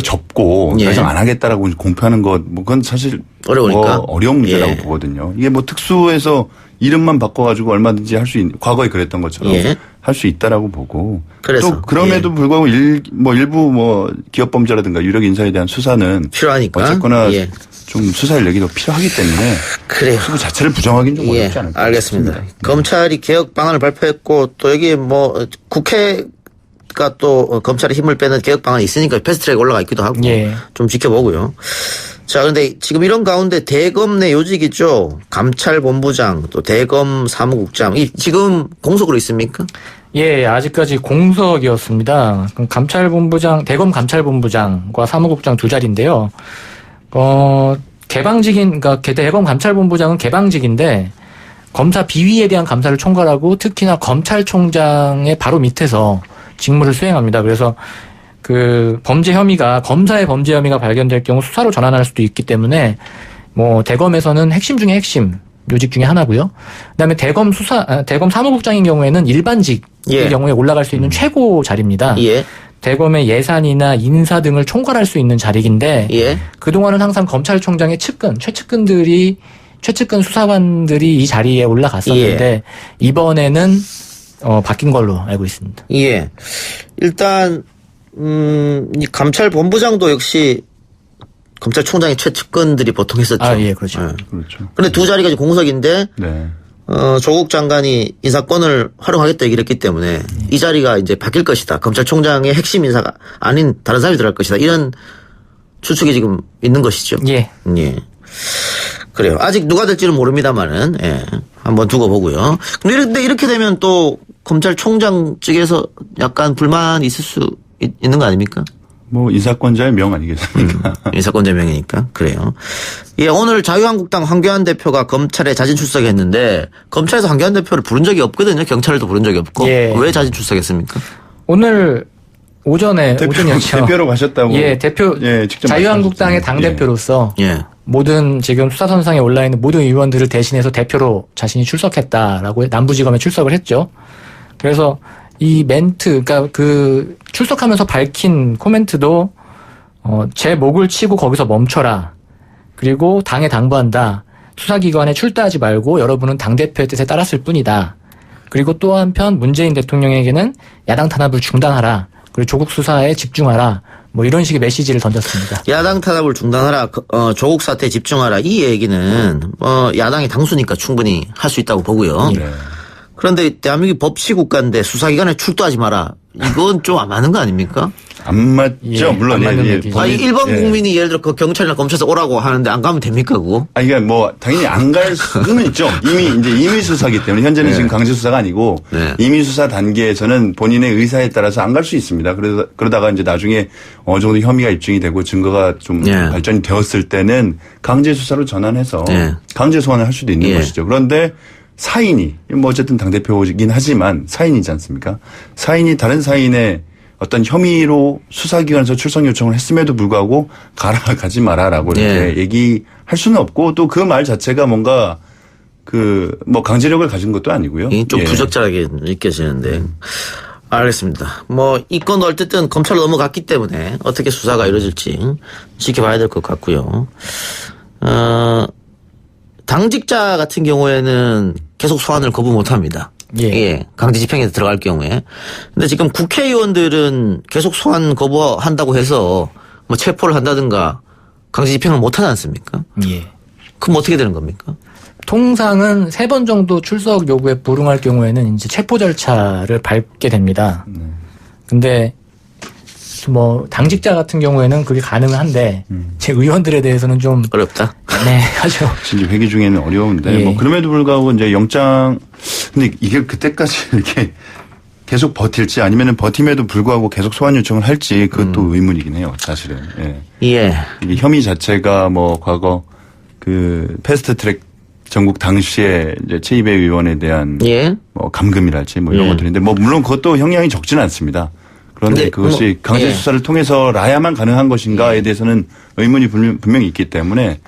접고 더 이상 안 하겠다라고 공표하는 것, 뭐 그건 사실 어려우니까 어려운 문제라고 보거든요. 이게 뭐 특수에서 이름만 바꿔가지고 얼마든지 할 수 있는 과거에 그랬던 것처럼 할 수 있다라고 보고 그래서 또 그럼에도 불구하고 일부 기업 범죄라든가 유력 인사에 대한 수사는 필요하니까 어쨌거나 좀 수사 인력이 더 필요하기 때문에 특수부 자체를 부정하기는 좀 어렵지 않을까. 알겠습니다. 검찰이 개혁 방안을 발표했고 또 여기 뭐 국회가 또 검찰의 힘을 빼는 개혁 방안이 있으니까 패스트트랙 올라가 있기도 하고 좀 지켜보고요. 자, 그런데 지금 이런 가운데 대검 내 요직이죠. 감찰본부장 또 대검 사무국장 이 지금 공석으로 있습니까? 아직까지 공석이었습니다. 감찰본부장, 대검 감찰본부장과 사무국장 2자리인데요. 개방직인, 그러니까 대검 감찰본부장은 개방직인데 검사 비위에 대한 감사를 총괄하고 특히나 검찰총장의 바로 밑에서 직무를 수행합니다. 그래서 그 범죄 혐의가 검사의 범죄 혐의가 발견될 경우 수사로 전환할 수도 있기 때문에 뭐 대검에서는 핵심 중에 핵심 요직 중에 하나고요. 그다음에 대검 사무국장인 경우에는 일반직의 경우에 올라갈 수 있는 최고 자리입니다. 대검의 예산이나 인사 등을 총괄할 수 있는 자리인데 그동안은 항상 검찰총장의 최측근 수사관들이 이 자리에 올라갔었는데 이번에는 바뀐 걸로 알고 있습니다. 일단 이 감찰본부장도 역시 검찰총장의 최측근들이 보통 했었죠. 그렇죠. 그렇죠. 근데 두 자리가 이제 공석인데 조국 장관이 인사권을 활용하겠다 얘기를 했기 때문에 이 자리가 이제 바뀔 것이다. 검찰총장의 핵심 인사가 아닌 다른 사람이 들어갈 것이다. 이런 추측이 지금 있는 것이죠. 그래요. 아직 누가 될지는 모릅니다만은 한번 두고 보고요. 근데 이렇게 되면 또 검찰총장 측에서 약간 불만이 있을 수 있는 거 아닙니까? 뭐 인사권자의 명 아니겠습니까? 인사권자의 명이니까 그래요. 오늘 자유한국당 황교안 대표가 검찰에 자진 출석했는데 검찰에서 황교안 대표를 부른 적이 없거든요. 경찰도 부른 적이 없고 왜 자진 출석했습니까? 오늘 오전이었죠. 대표로 가셨다고. 직접 자유한국당의 당 대표로서 모든 지금 수사선상에 올라 있는 모든 의원들을 대신해서 대표로 자신이 출석했다라고 남부지검에 출석을 했죠. 그래서 이 멘트, 그러니까 그 출석하면서 밝힌 코멘트도 제 목을 치고 거기서 멈춰라. 그리고 당에 당부한다. 수사기관에 출두하지 말고 여러분은 당대표의 뜻에 따랐을 뿐이다. 그리고 또 한편 문재인 대통령에게는 야당 탄압을 중단하라. 그리고 조국 수사에 집중하라. 뭐 이런 식의 메시지를 던졌습니다. 야당 탄압을 중단하라. 조국 사태에 집중하라. 이 얘기는 야당이 당수니까 충분히 할 수 있다고 보고요. 그런데 대한민국이 법치국가인데 수사기관에 출두하지 마라. 이건 좀 안 맞는 거 아닙니까? 안 맞죠. 물론. 일반 국민이 예를 들어 그 경찰이나 검찰에서 오라고 하는데 안 가면 됩니까 그거? 그러니까 뭐 당연히 안 갈 수는 있죠. 이미 임의 수사기 때문에 현재는 지금 강제 수사가 아니고 임의 수사 단계에서는 본인의 의사에 따라서 안 갈 수 있습니다. 그러다가 이제 나중에 어느 정도 혐의가 입증이 되고 증거가 좀 발전이 되었을 때는 강제 수사로 전환해서 강제 소환을 할 수도 있는 것이죠. 그런데 사인이 뭐 어쨌든 당대표이긴 하지만 사인이지 않습니까? 사인이 다른 사인의 어떤 혐의로 수사기관에서 출석 요청을 했음에도 불구하고 가지 마라라고 이렇게 얘기할 수는 없고 또 그 말 자체가 뭔가 뭐 강제력을 가진 것도 아니고요. 좀 부적절하게 느껴지는데. 알겠습니다. 뭐 이 건도 어쨌든 검찰로 넘어갔기 때문에 어떻게 수사가 이루어질지 지켜봐야 될 것 같고요. 당직자 같은 경우에는 계속 소환을 거부 못 합니다. 강제 집행에 들어갈 경우에. 근데 지금 국회의원들은 계속 소환 거부한다고 해서 뭐 체포를 한다든가 강제 집행을 못 하지 않습니까? 그럼 어떻게 되는 겁니까? 통상은 3번 정도 출석 요구에 불응할 경우에는 이제 체포 절차를 밟게 됩니다. 근데 뭐 당직자 같은 경우에는 그게 가능한데 제 의원들에 대해서는 좀 어렵다. 하죠. 진짜 회기 중에는 어려운데 뭐 그럼에도 불구하고 이제 영장 근데 이게 그때까지 이렇게 계속 버틸지 아니면은 버팀에도 불구하고 계속 소환 요청을 할지 그것도 의문이긴 해요. 사실은. 이게 혐의 자체가 뭐 과거 그 패스트트랙 전국 당시에 이제 최이배 의원에 대한 뭐 감금이랄지 뭐 이런 것들인데 뭐 물론 그것도 형량이 적지는 않습니다. 그런데 그것이 강제 수사를 통해서라야만 가능한 것인가에 대해서는 의문이 분명히 있기 때문에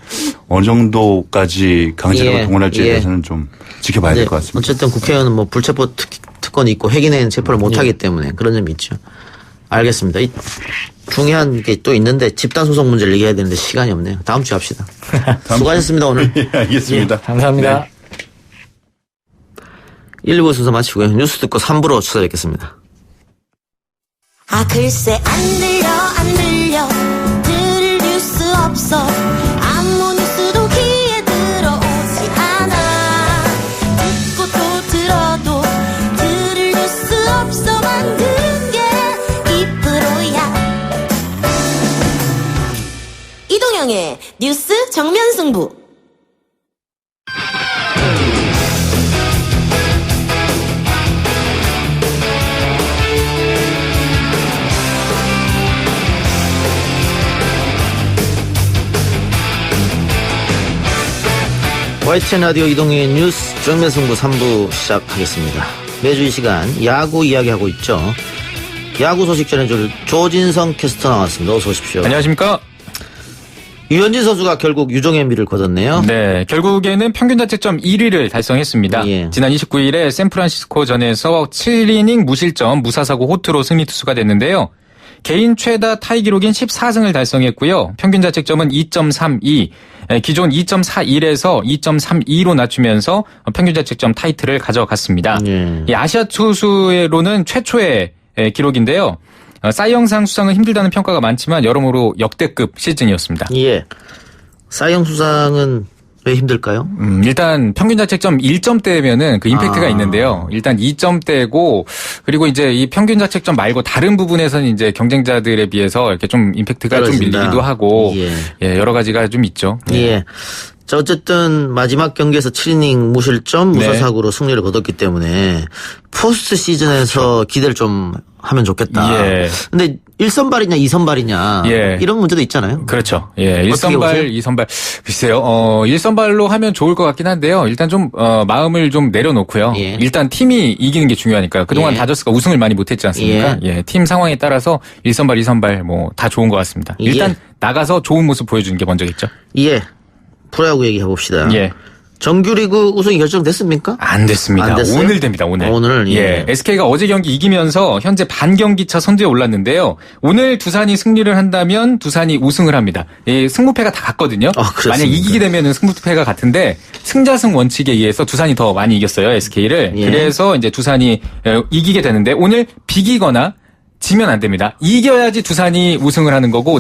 어느 정도까지 강제로 동원할지에 대해서는 좀 지켜봐야 될 것 같습니다. 어쨌든 국회의원은 뭐 불체포 특권이 있고 회기내에는 체포를 못하기 때문에 그런 점이 있죠. 알겠습니다. 중요한 게 또 있는데 집단소송 문제를 얘기해야 되는데 시간이 없네요. 다음 주에 합시다. 수고하셨습니다 오늘. 알겠습니다. 감사합니다. 1부 순서 마치고요. 뉴스 듣고 3부로 찾아뵙겠습니다. 글쎄 안 들려 들을 뉴스 없어 아무 뉴스도 귀에 들어오지 않아 듣고 또 들어도 들을 뉴스 없어 만든 게 이 프로야 이동영의 뉴스 정면 승부. YTN 라디오 이동의 뉴스 정면 승부 3부 시작하겠습니다. 매주 이 시간 야구 이야기하고 있죠. 야구 소식 전해줄 조진성 캐스터 나왔습니다. 어서 오십시오. 안녕하십니까. 유현진 선수가 결국 유종의 미를 거뒀네요. 네, 결국에는 평균 자책점 1위를 달성했습니다. 예. 지난 29일에 샌프란시스코전에서 7이닝 무실점 무사사고 호투로 승리 투수가 됐는데요. 개인 최다 타이 기록인 14승을 달성했고요. 평균 자책점은 2.32, 기존 2.41에서 2.32로 낮추면서 평균 자책점 타이틀을 가져갔습니다. 이 아시아 투수로는 최초의 기록인데요. 사이영상 수상은 힘들다는 평가가 많지만 여러모로 역대급 시즌이었습니다. 예. 사이영 수상은 왜 힘들까요? 일단 평균 자책점 1점대면은 그 임팩트가 있는데요. 일단 2점대고 그리고 이제 이 평균 자책점 말고 다른 부분에서는 이제 경쟁자들에 비해서 이렇게 좀 임팩트가 떨어진다. 좀 밀리기도 하고 예, 여러 가지가 좀 있죠. 예. 자, 어쨌든 마지막 경기에서 7이닝 무실점 무사사구로 승리를 거뒀기 때문에 포스트 시즌에서 기대를 좀 하면 좋겠다. 예. 근데 1선발이냐 2선발이냐 예. 이런 문제도 있잖아요. 그렇죠. 예. 어떻게 1선발, 보세요? 2선발. 글쎄요. 1선발로 하면 좋을 것 같긴 한데요. 일단 좀 마음을 좀 내려놓고요. 예. 일단 팀이 이기는 게 중요하니까. 그동안 예. 다저스가 우승을 많이 못 했지 않습니까? 예. 팀 상황에 따라서 1선발, 2선발 뭐 다 좋은 것 같습니다. 일단 나가서 좋은 모습 보여주는 게 먼저겠죠. 예. 프로야구 얘기해 봅시다. 예. 정규리그 우승이 결정됐습니까? 안 됐습니다. 안 됐어요? 오늘 됩니다. 오늘. 오늘 예. SK가 어제 경기 이기면서 현재 반경기차 선두에 올랐는데요. 오늘 두산이 승리를 한다면 두산이 우승을 합니다. 예, 승무패가 다 같거든요. 만약 이기게 되면은 승무패가 같은데 승자승 원칙에 의해서 두산이 더 많이 이겼어요. SK를. 예. 그래서 이제 두산이 이기게 되는데 오늘 비기거나 지면 안 됩니다. 이겨야지 두산이 우승을 하는 거고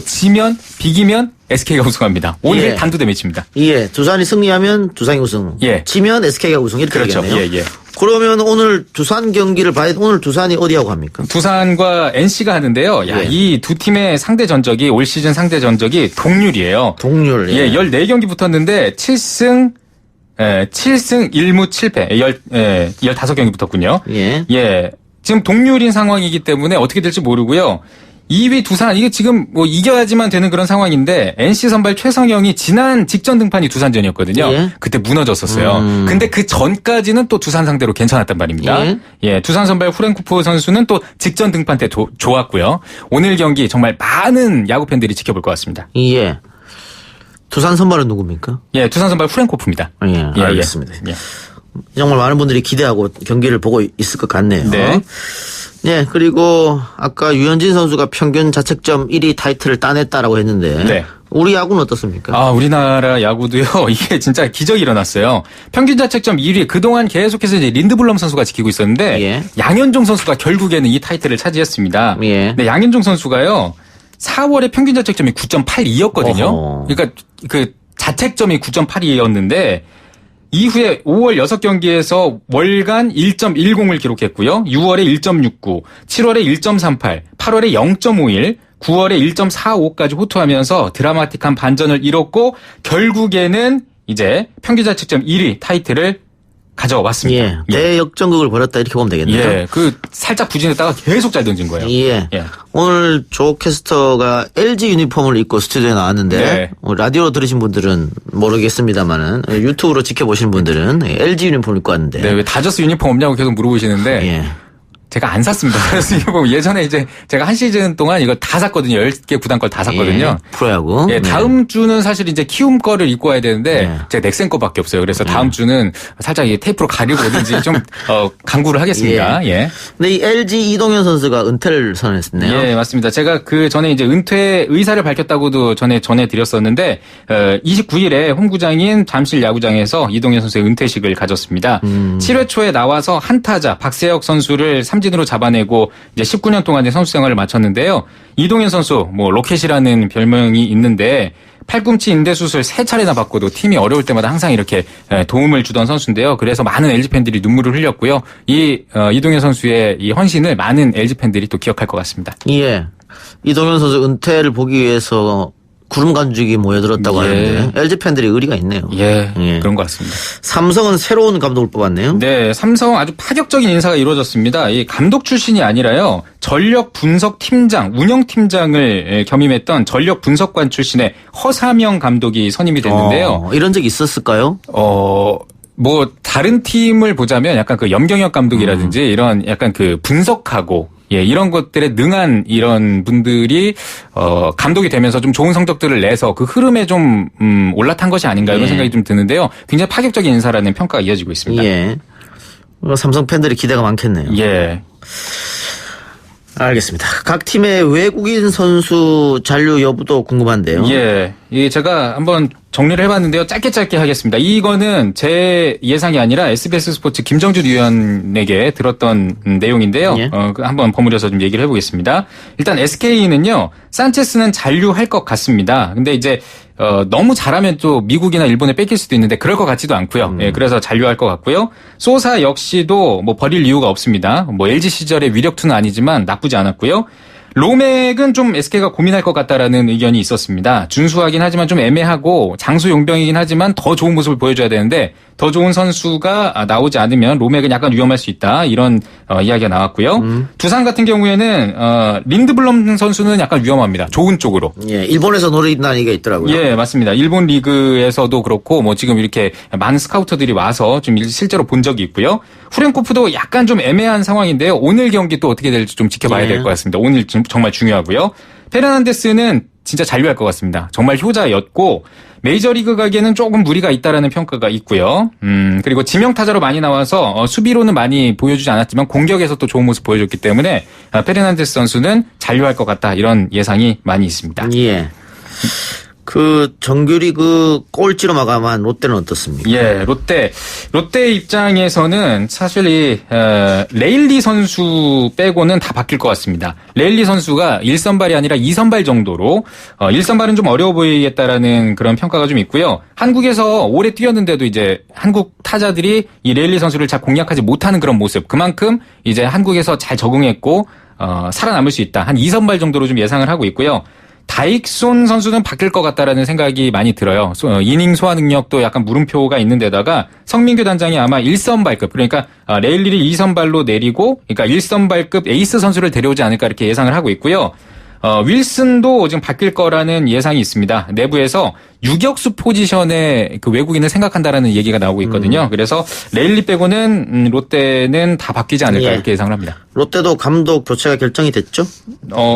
비기면 SK가 우승합니다. 오늘 예. 단두대 매치입니다. 예. 두산이 승리하면 두산이 우승. 예. 지면 SK가 우승 이렇게 그렇죠. 되겠네요. 예. 그러면 오늘 두산 경기를 봐야 오늘 두산이 어디하고 합니까? 두산과 NC가 하는데요. 이 두 팀의 상대 전적이 올 시즌 상대 전적이 동률이에요. 동률. 예, 14경기 붙었는데 7승 1무 7패. 15경기 붙었군요. 예. 지금 동률인 상황이기 때문에 어떻게 될지 모르고요. 2위 두산, 이게 지금 뭐 이겨야지만 되는 그런 상황인데, NC 선발 최성영이 지난 직전 등판이 두산전이었거든요. 예. 그때 무너졌었어요. 근데 그 전까지는 또 두산 상대로 괜찮았단 말입니다. 예, 두산 선발 후렌쿠프 선수는 또 직전 등판 때 좋았고요. 오늘 경기 정말 많은 야구 팬들이 지켜볼 것 같습니다. 예. 두산 선발은 누굽니까? 예, 두산 선발 후렌쿠프입니다. 예, 알겠습니다. 정말 많은 분들이 기대하고 경기를 보고 있을 것 같네요. 네. 예, 그리고 아까 유현진 선수가 평균 자책점 1위 타이틀을 따냈다라고 했는데 네. 우리 야구는 어떻습니까? 우리나라 야구도요. 이게 진짜 기적이 일어났어요. 평균 자책점 1위 그동안 계속해서 이제 린드블럼 선수가 지키고 있었는데 양현종 선수가 결국에는 이 타이틀을 차지했습니다. 네, 양현종 선수가요. 4월에 평균 자책점이 9.82였거든요. 그러니까 그 자책점이 9.82였는데 이후에 5월 6경기에서 월간 1.10을 기록했고요. 6월에 1.69, 7월에 1.38, 8월에 0.51, 9월에 1.45까지 호투하면서 드라마틱한 반전을 이뤘고 결국에는 이제 평균 자책점 1위 타이틀을 가져왔습니다. 대역전극을 벌였다 이렇게 보면 되겠네요. 예, 그 살짝 부진했다가 계속 잘 던진 거예요. 예. 오늘 조 캐스터가 LG 유니폼을 입고 스튜디오에 나왔는데 라디오로 들으신 분들은 모르겠습니다만은 유튜브로 지켜보시는 분들은 LG 유니폼을 입고 왔는데 왜 다저스 유니폼 없냐고 계속 물어보시는데 제가 안 샀습니다. 그래서 예전에 이제 제가 한 시즌 동안 이거 다 샀거든요. 10개 구단 걸 다 샀거든요. 프로야구. 다음 주는 사실 이제 키움 거를 입고 와야 되는데 제가 넥센 거밖에 없어요. 그래서 다음 주는 살짝 테이프로 가리고 오든지 좀 강구를 하겠습니다. 근데 이 LG 이동현 선수가 은퇴를 선언했네요. 예, 맞습니다. 제가 그 전에 이제 은퇴 의사를 밝혔다고도 전해드렸었는데 29일에 홈구장인 잠실 야구장에서 이동현 선수의 은퇴식을 가졌습니다. 7회 초에 나와서 한타자 박세혁 선수를 삼진으로 잡아내고 이제 19년 동안 선수 생활을 마쳤는데요. 이동현 선수 로켓이라는 별명이 있는데 팔꿈치 인대 수술 3차례나 받고도 팀이 어려울 때마다 항상 이렇게 도움을 주던 선수인데요. 그래서 많은 LG 팬들이 눈물을 흘렸고요. 이동현 선수의 이 헌신을 많은 LG 팬들이 또 기억할 것 같습니다. 예. 이동현 선수 은퇴를 보기 위해서 구름 가족이 모여들었다고 하는데 LG 팬들이 의리가 있네요. 예, 그런 것 같습니다. 삼성은 새로운 감독을 뽑았네요. 네, 삼성 아주 파격적인 인사가 이루어졌습니다. 이 감독 출신이 아니라요. 전력 분석 팀장, 운영 팀장을 겸임했던 전력 분석관 출신의 허사명 감독이 선임이 됐는데요. 이런 적이 있었을까요? 뭐 다른 팀을 보자면 약간 그 염경엽 감독이라든지 이런 약간 그 분석하고 이런 것들에 능한 이런 분들이 감독이 되면서 좀 좋은 성적들을 내서 그 흐름에 좀 올라탄 것이 아닌가 이런 생각이 좀 드는데요. 굉장히 파격적인 인사라는 평가가 이어지고 있습니다. 예. 삼성 팬들이 기대가 많겠네요. 예. 알겠습니다. 각 팀의 외국인 선수 잔류 여부도 궁금한데요. 예. 제가 한번 정리를 해봤는데요. 짧게 하겠습니다. 이거는 제 예상이 아니라 SBS 스포츠 김정준 위원에게 들었던 내용인데요. 한번 버무려서 좀 얘기를 해보겠습니다. 일단 SK는요. 산체스는 잔류할 것 같습니다. 근데 이제 너무 잘하면 또 미국이나 일본에 뺏길 수도 있는데 그럴 것 같지도 않고요. 그래서 잔류할 것 같고요. 소사 역시도 뭐 버릴 이유가 없습니다. 뭐 LG 시절의 위력투는 아니지만 나쁘지 않았고요. 로맥은 좀 SK가 고민할 것 같다라는 의견이 있었습니다. 준수하긴 하지만 좀 애매하고 장수 용병이긴 하지만 더 좋은 모습을 보여줘야 되는데 더 좋은 선수가 나오지 않으면 로맥은 약간 위험할 수 있다. 이런 이야기가 나왔고요. 두산 같은 경우에는 린드블럼 선수는 약간 위험합니다. 좋은 쪽으로. 예, 일본에서 노린다는 얘기가 있더라고요. 예, 맞습니다. 일본 리그에서도 그렇고 뭐 지금 이렇게 많은 스카우터들이 와서 좀 실제로 본 적이 있고요. 후렌코프도 약간 좀 애매한 상황인데요. 오늘 경기 또 어떻게 될지 좀 지켜봐야 될 것 같습니다. 오늘 정말 중요하고요. 페르난데스는 진짜 잔류할 것 같습니다. 정말 효자였고 메이저리그 가기에는 조금 무리가 있다라는 평가가 있고요. 그리고 지명타자로 많이 나와서 수비로는 많이 보여주지 않았지만 공격에서 또 좋은 모습 보여줬기 때문에 페르난데스 선수는 잔류할 것 같다. 이런 예상이 많이 있습니다. 예. 그 정규리그 꼴찌로 마감한 롯데는 어떻습니까? 예, 롯데 입장에서는 사실 이 레일리 선수 빼고는 다 바뀔 것 같습니다. 레일리 선수가 1선발이 아니라 2선발 정도로 1선발은 좀 어려워 보이겠다라는 그런 평가가 좀 있고요. 한국에서 오래 뛰었는데도 이제 한국 타자들이 이 레일리 선수를 잘 공략하지 못하는 그런 모습. 그만큼 이제 한국에서 잘 적응했고 살아남을 수 있다. 한 2선발 정도로 좀 예상을 하고 있고요. 다익손 선수는 바뀔 것 같다라는 생각이 많이 들어요. 이닝 소화 능력도 약간 물음표가 있는 데다가 성민규 단장이 아마 1선발급 그러니까 레일리를 2선발로 내리고 그러니까 1선발급 에이스 선수를 데려오지 않을까 이렇게 예상을 하고 있고요. 윌슨도 지금 바뀔 거라는 예상이 있습니다. 내부에서 유격수 포지션에 그 외국인을 생각한다라는 얘기가 나오고 있거든요. 그래서 레일리 빼고는 롯데는 다 바뀌지 않을까 이렇게 예상을 합니다. 롯데도 감독 교체가 결정이 됐죠?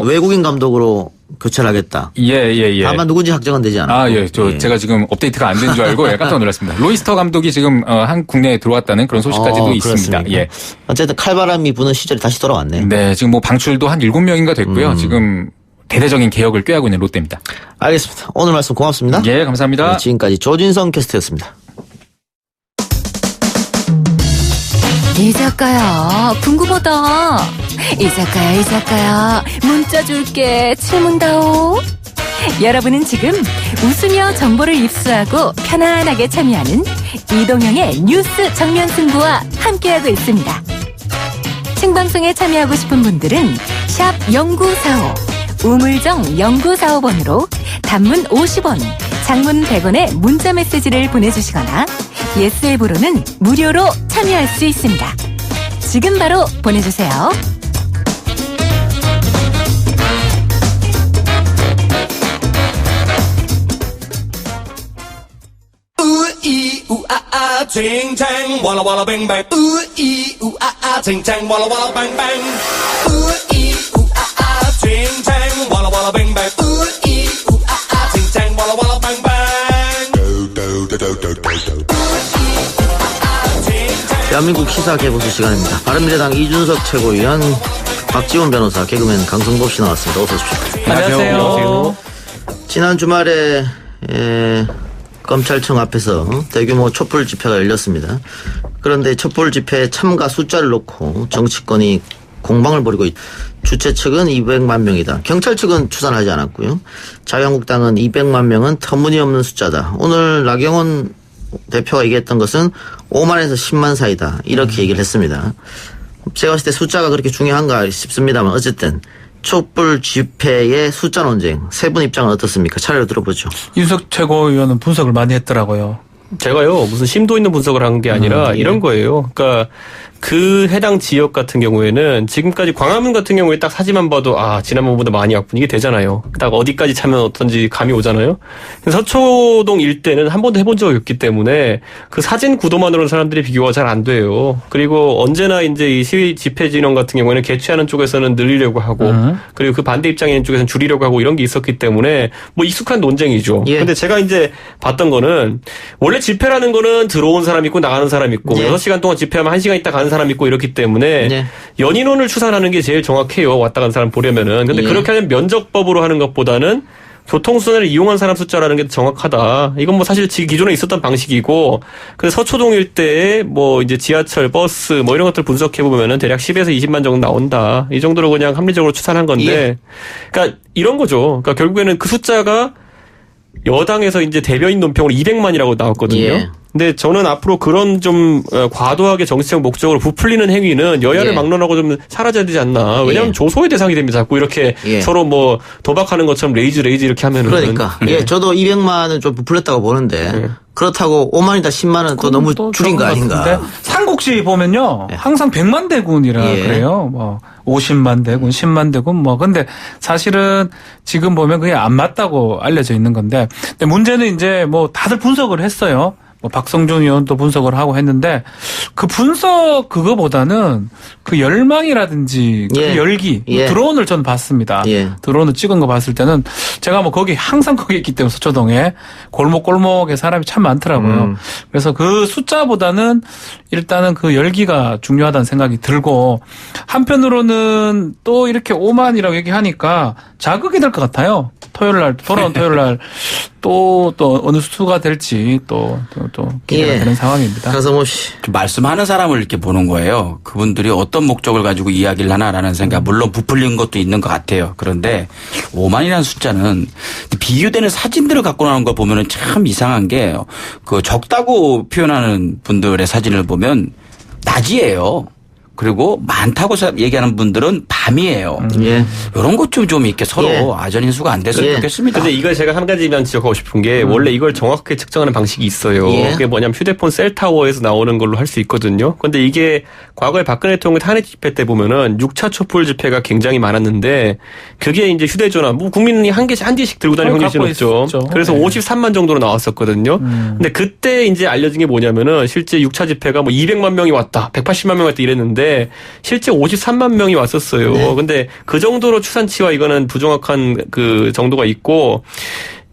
외국인 감독으로 교체를 하겠다. 예. 다만 누군지 확정은 되지 않았고. 제가 지금 업데이트가 안 된 줄 알고 깜짝 놀랐습니다. 로이스터 감독이 지금 국내에 들어왔다는 그런 소식까지도 있습니다. 예. 어쨌든 칼바람이 부는 시절이 다시 돌아왔네요. 네, 지금 뭐 방출도 한 7명인가 됐고요. 지금 대대적인 개혁을 꾀하고 있는 롯데입니다. 알겠습니다. 오늘 말씀 고맙습니다. 예, 감사합니다. 네, 지금까지 조진성 캐스터였습니다. 이 작가야, 궁금하다. 이 작가야, 문자 줄게. 질문다오. 여러분은 지금 웃으며 정보를 입수하고 편안하게 참여하는 이동형의 뉴스 정면 승부와 함께하고 있습니다. 생방송에 참여하고 싶은 분들은 샵 0945, 우물정 0945번으로 단문 50원, 장문 100원의 문자 메시지를 보내주시거나 예스 앱으로는 무료로 참여할 수 있습니다. 지금 바로 보내주세요. 우이 우아아 쟁쟁 와라 와라 뱅뱅 우이 우아아 쟁쟁 와라 와라 뱅뱅 우이 우아아 쟁쟁 와라 와라 뱅뱅 우이 우아아 쟁쟁 와라 와라 뱅뱅 대한민국 시사 개보수 시간입니다. 바른미래당 이준석 최고위원, 박지원 변호사, 개그맨 강성복 씨 나왔습니다. 어서 오십시오. 안녕하세요. 지난 주말에 검찰청 앞에서 대규모 촛불 집회가 열렸습니다. 그런데 촛불 집회에 참가 숫자를 놓고 정치권이 공방을 벌이고 주최 측은 200만 명이다. 경찰 측은 추산하지 않았고요. 자유한국당은 200만 명은 터무니없는 숫자다. 오늘 나경원 대표가 얘기했던 것은 5만에서 10만 사이다. 이렇게 얘기를 했습니다. 제가 봤을 때 숫자가 그렇게 중요한가 싶습니다만 어쨌든 촛불 집회의 숫자 논쟁 세 분 입장은 어떻습니까? 차례로 들어보죠. 이준석 최고위원은 분석을 많이 했더라고요. 제가요 무슨 심도 있는 분석을 한 게 아니라 이런 거예요. 그러니까 그 해당 지역 같은 경우에는 지금까지 광화문 같은 경우에 딱 사진만 봐도 지난번보다 많이 왔군 이게 되잖아요. 딱 어디까지 차면 어떤지 감이 오잖아요. 서초동 일대는 한 번도 해본 적이 없기 때문에 그 사진 구도만으로는 사람들이 비교가 잘 안 돼요. 그리고 언제나 이제 이 시위 집회 진영 같은 경우에는 개최하는 쪽에서는 늘리려고 하고 그리고 그 반대 입장에 있는 쪽에서는 줄이려고 하고 이런 게 있었기 때문에 뭐 익숙한 논쟁이죠. 근데 제가 이제 봤던 거는 원래 집회라는 거는 들어온 사람 있고 나가는 사람 있고 6시간 동안 집회하면 1시간 있다 가는 사람 있고 이렇기 때문에 연인원을 추산하는 게 제일 정확해요. 왔다 간 사람 보려면은. 근데 그렇게 하면 면적법으로 하는 것보다는 교통수단을 이용한 사람 숫자라는 게 정확하다. 이건 뭐 사실 기존에 있었던 방식이고, 근데 서초동 일대에 뭐 이제 지하철, 버스 뭐 이런 것들 분석해 보면은 대략 10에서 20만 정도 나온다. 이 정도로 그냥 합리적으로 추산한 건데, 그러니까 이런 거죠. 그러니까 결국에는 그 숫자가 여당에서 이제 대변인 논평으로 200만이라고 나왔거든요. 근데 저는 앞으로 그런 좀 과도하게 정치적 목적으로 부풀리는 행위는 여야를 막론하고 좀 사라져야 되지 않나. 왜냐하면 조소의 대상이 됩니다. 자꾸 이렇게 서로 뭐 도박하는 것처럼 레이즈 이렇게 하면은. 그러니까. 저도 200만은 좀 부풀렸다고 보는데 그렇다고 5만이다 10만은 또 너무 줄인 거 아닌가. 삼국지 보면요. 항상 100만 대군이라 그래요. 뭐 50만 대군, 10만 대군 뭐. 근데 사실은 지금 보면 그게 안 맞다고 알려져 있는 건데. 근데 문제는 이제 뭐 다들 분석을 했어요. 뭐 박성준 의원도 분석을 하고 했는데 그 분석 그거보다는 그 열망이라든지 그 열기 드론을 전 봤습니다. 드론을 찍은 거 봤을 때는 제가 뭐 항상 거기 있기 때문에 서초동에 골목골목에 사람이 참 많더라고요. 그래서 그 숫자보다는 일단은 그 열기가 중요하다는 생각이 들고 한편으로는 또 이렇게 5만이라고 얘기하니까 자극이 될 것 같아요. 돌아온 토요일 날 또 어느 수가 될지 또 기대가 되는 상황입니다. 강성호 씨. 말씀하는 사람을 이렇게 보는 거예요. 그분들이 어떤 목적을 가지고 이야기를 하나라는 생각, 물론 부풀린 것도 있는 것 같아요. 그런데 5만이라는 숫자는 비교되는 사진들을 갖고 나오는 걸 보면은 참 이상한 게 그 적다고 표현하는 분들의 사진을 보면 낮이에요. 그리고 많다고 얘기하는 분들은 밤이에요. 이런 것 좀 이렇게 서로 아전인수가 안 됐으면 좋겠습니다. 근데 이걸 제가 한 가지만 지적하고 싶은 게 원래 이걸 정확하게 측정하는 방식이 있어요. 그게 뭐냐면 휴대폰 셀타워에서 나오는 걸로 할 수 있거든요. 근데 이게 과거에 박근혜 대통령 탄핵 집회 때 보면은 6차 촛불 집회가 굉장히 많았는데 그게 이제 휴대전화 뭐 국민이 한 개씩 들고 다니는 확률이 높죠. 그래서 53만 정도로 나왔었거든요. 근데 그때 이제 알려진 게 뭐냐면은 실제 6차 집회가 뭐 200만 명이 왔다, 180만 명 왔다 이랬는데 실제 53만 명이 왔었어요. 근데 그 정도로 추산치와 이거는 부정확한 그 정도가 있고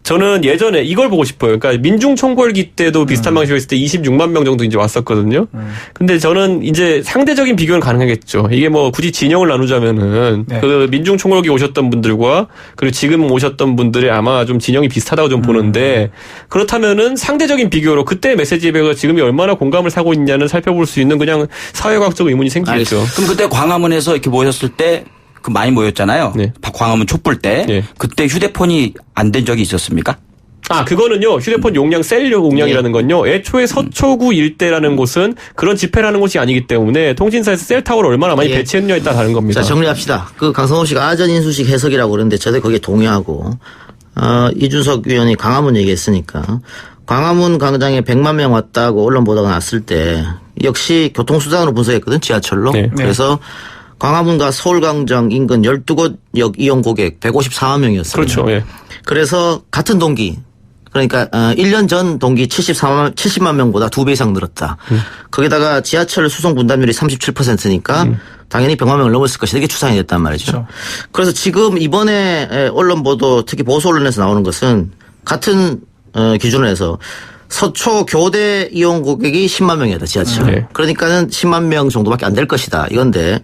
저는 예전에 이걸 보고 싶어요. 그러니까 민중총궐기 때도 비슷한 방식으로 했을 때 26만 명 정도 이제 왔었거든요. 근데 저는 이제 상대적인 비교는 가능하겠죠. 이게 뭐 굳이 진영을 나누자면은 그 민중총궐기 오셨던 분들과 그리고 지금 오셨던 분들이 아마 좀 진영이 비슷하다고 좀 보는데 그렇다면은 상대적인 비교로 그때 메시지에 비해서 지금이 얼마나 공감을 사고 있냐는 살펴볼 수 있는 그냥 사회과학적 의문이 생기겠죠. 그럼 그때 광화문에서 이렇게 모였을 때 그 많이 모였잖아요. 광화문 촛불 때. 그때 휴대폰이 안 된 적이 있었습니까? 그거는요. 휴대폰 용량 셀 용량이라는 건요. 애초에 서초구 일대라는 곳은 그런 집회라는 곳이 아니기 때문에 통신사에서 셀타워를 얼마나 많이 배치했느냐에 따라 다른 겁니다. 자, 정리합시다. 그 강성호 씨가 아전인수식 해석이라고 그러는데 저도 거기에 동의하고 이준석 위원이 광화문 얘기했으니까 광화문 광장에 100만 명 왔다고 언론 보도가 났을 때 역시 교통수단으로 분석했거든. 지하철로. 그래서 광화문과 서울광장 인근 12곳 역 이용 고객 154만 명이었어요. 그렇죠. 그래서 같은 동기 그러니까 1년 전 동기 70만 명보다 2배 이상 늘었다. 거기다가 지하철 수송 분담률이 37%니까 당연히 100만 명을 넘었을 것이다. 이게 추산이 됐단 말이죠. 그렇죠. 그래서 지금 이번에 언론 보도 특히 보수 언론에서 나오는 것은 같은 기준으로 해서 서초 교대 이용 고객이 10만 명이다 지하철. 그러니까는 10만 명 정도밖에 안 될 것이다 이건데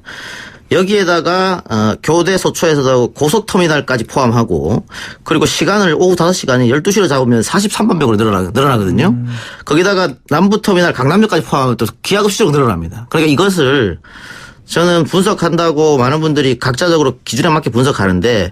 여기에다가 교대 서초에서도 고속터미널까지 포함하고 그리고 시간을 오후 5시간에 12시로 잡으면 43만 명으로 늘어나거든요. 거기다가 남부터미널 강남역까지 포함하면 또 기하급수적으로 늘어납니다. 그러니까 이것을 저는 분석한다고 많은 분들이 각자적으로 기준에 맞게 분석하는데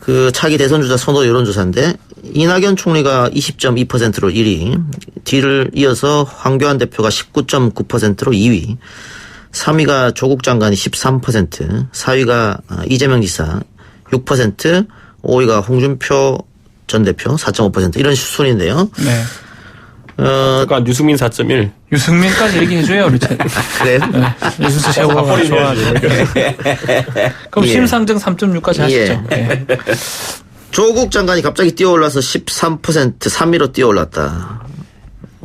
그 차기 대선 주자 선호 여론조사인데 이낙연 총리가 20.2%로 1위, 뒤를 이어서 황교안 대표가 19.9%로 2위, 3위가 조국 장관이 13%, 4위가 이재명 지사 6%, 5위가 홍준표 전 대표 4.5% 이런 순인데요. 네. 잠깐 유승민 4.1. 유승민까지 얘기해줘요, 우리 차. 그래요? 네. 유승민 셰프가 좋아하죠. 그럼 예. 심상정 3.6까지 하시죠. 예. 네. 조국 장관이 갑자기 뛰어올라서 13% 3위로 뛰어올랐다.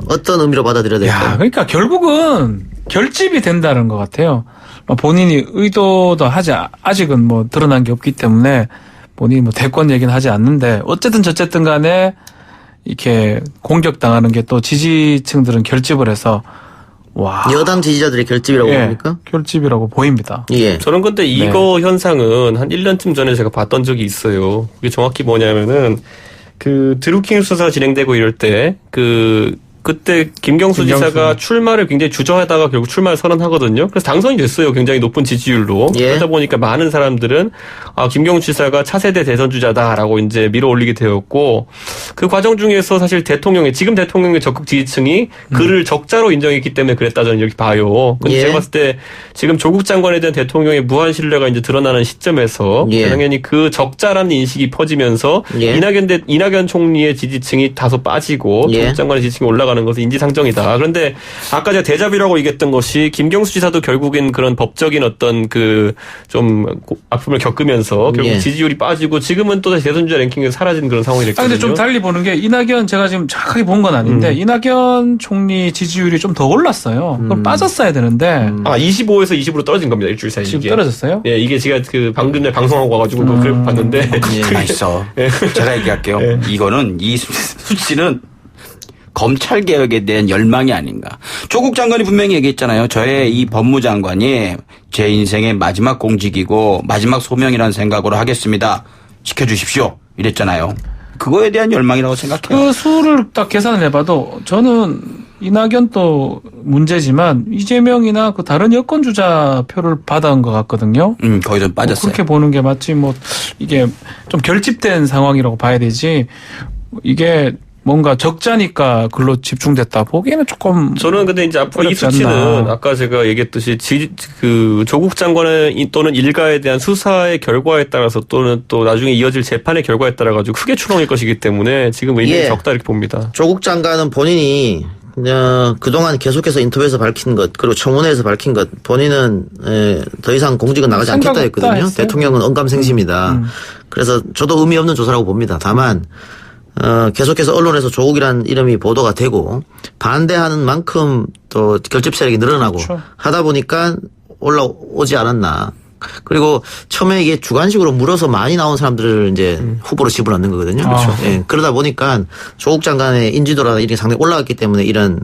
어떤 의미로 받아들여야 될까요? 야, 그러니까 결국은 결집이 된다는 것 같아요. 본인이 의도도 아직은 뭐 드러난 게 없기 때문에 본인이 뭐 대권 얘기는 하지 않는데 어쨌든 저쨌든 간에 이렇게 공격당하는 게 또 지지층들은 결집을 해서 와. 여당 지지자들의 결집이라고 봅니까? 결집이라고 보입니다. 예. 저는 근데 이거 현상은 한 1년쯤 전에 제가 봤던 적이 있어요. 그게 정확히 뭐냐면은 그 드루킹 수사 진행되고 이럴 때 그때 김경수 지사가 출마를 굉장히 주저하다가 결국 출마를 선언하거든요. 그래서 당선이 됐어요. 굉장히 높은 지지율로. 예. 그러다 보니까 많은 사람들은 김경수 지사가 차세대 대선 주자다라고 이제 밀어올리게 되었고 그 과정 중에서 사실 지금 대통령의 적극 지지층이 그를 적자로 인정했기 때문에 그랬다 저는 이렇게 봐요. 근데 예. 제가 봤을 때 지금 조국 장관에 대한 대통령의 무한 신뢰가 이제 드러나는 시점에서 예. 당연히 그 적자라는 인식이 퍼지면서 예. 이낙연 총리의 지지층이 다소 빠지고 예. 조국 장관의 지지층이 올라가는 것은 인지상정이다. 그런데 아까 제가 대자뷰라고 얘기했던 것이 김경수 지사도 결국엔 그런 법적인 어떤 좀 아픔을 겪으면서 결국 예. 지지율이 빠지고 지금은 또 다시 대선주자 랭킹에서 사라진 그런 상황이 됐거든요. 근데 좀 달리 보는 게 이낙연 제가 지금 정확하게 본 건 아닌데 이낙연 총리 지지율이 좀 더 올랐어요. 그럼 빠졌어야 되는데. 25에서 20으로 떨어진 겁니다. 일주일 사이에. 지금 떨어졌어요? 예, 이게 제가 방금 전에 방송하고 와가지고 그걸 봤는데. 가만 있어. 제가 얘기할게요. 이거는 이 수치는 검찰 개혁에 대한 열망이 아닌가. 조국 장관이 분명히 얘기했잖아요. 저의 이 법무장관이 제 인생의 마지막 공직이고 마지막 소명이라는 생각으로 하겠습니다. 지켜주십시오. 이랬잖아요. 그거에 대한 열망이라고 생각해요. 그 수를 딱 계산을 해봐도 저는 이낙연도 문제지만 이재명이나 그 다른 여권 주자 표를 받아온 것 같거든요. 거의 좀 빠졌어요. 그렇게 보는 게 맞지. 이게 좀 결집된 상황이라고 봐야 되지. 이게 뭔가 적자니까 글로 집중됐다 보기에는 조금. 저는 근데 이제 앞으로 이 수치는 않나. 아까 제가 얘기했듯이 조국 장관의 또는 일가에 대한 수사의 결과에 따라서 또는 또 나중에 이어질 재판의 결과에 따라 가지고 크게 추론일 것이기 때문에 지금 의미가 적다 이렇게 봅니다. 조국 장관은 본인이 그동안 계속해서 인터뷰에서 밝힌 것 그리고 청문회에서 밝힌 것 본인은 더 이상 공직은 나가지 않겠다 했거든요. 대통령은 언감생심이다. 그래서 저도 의미 없는 조사라고 봅니다. 다만 계속해서 언론에서 조국이라는 이름이 보도가 되고 반대하는 만큼 또 결집 세력이 늘어나고 그렇죠. 하다 보니까 올라오지 않았나. 그리고 처음에 이게 주관식으로 물어서 많이 나온 사람들을 이제 후보로 집어넣는 거거든요. 그렇죠. 예. 그러다 보니까 조국 장관의 인지도라는 이게 상당히 올라갔기 때문에 이런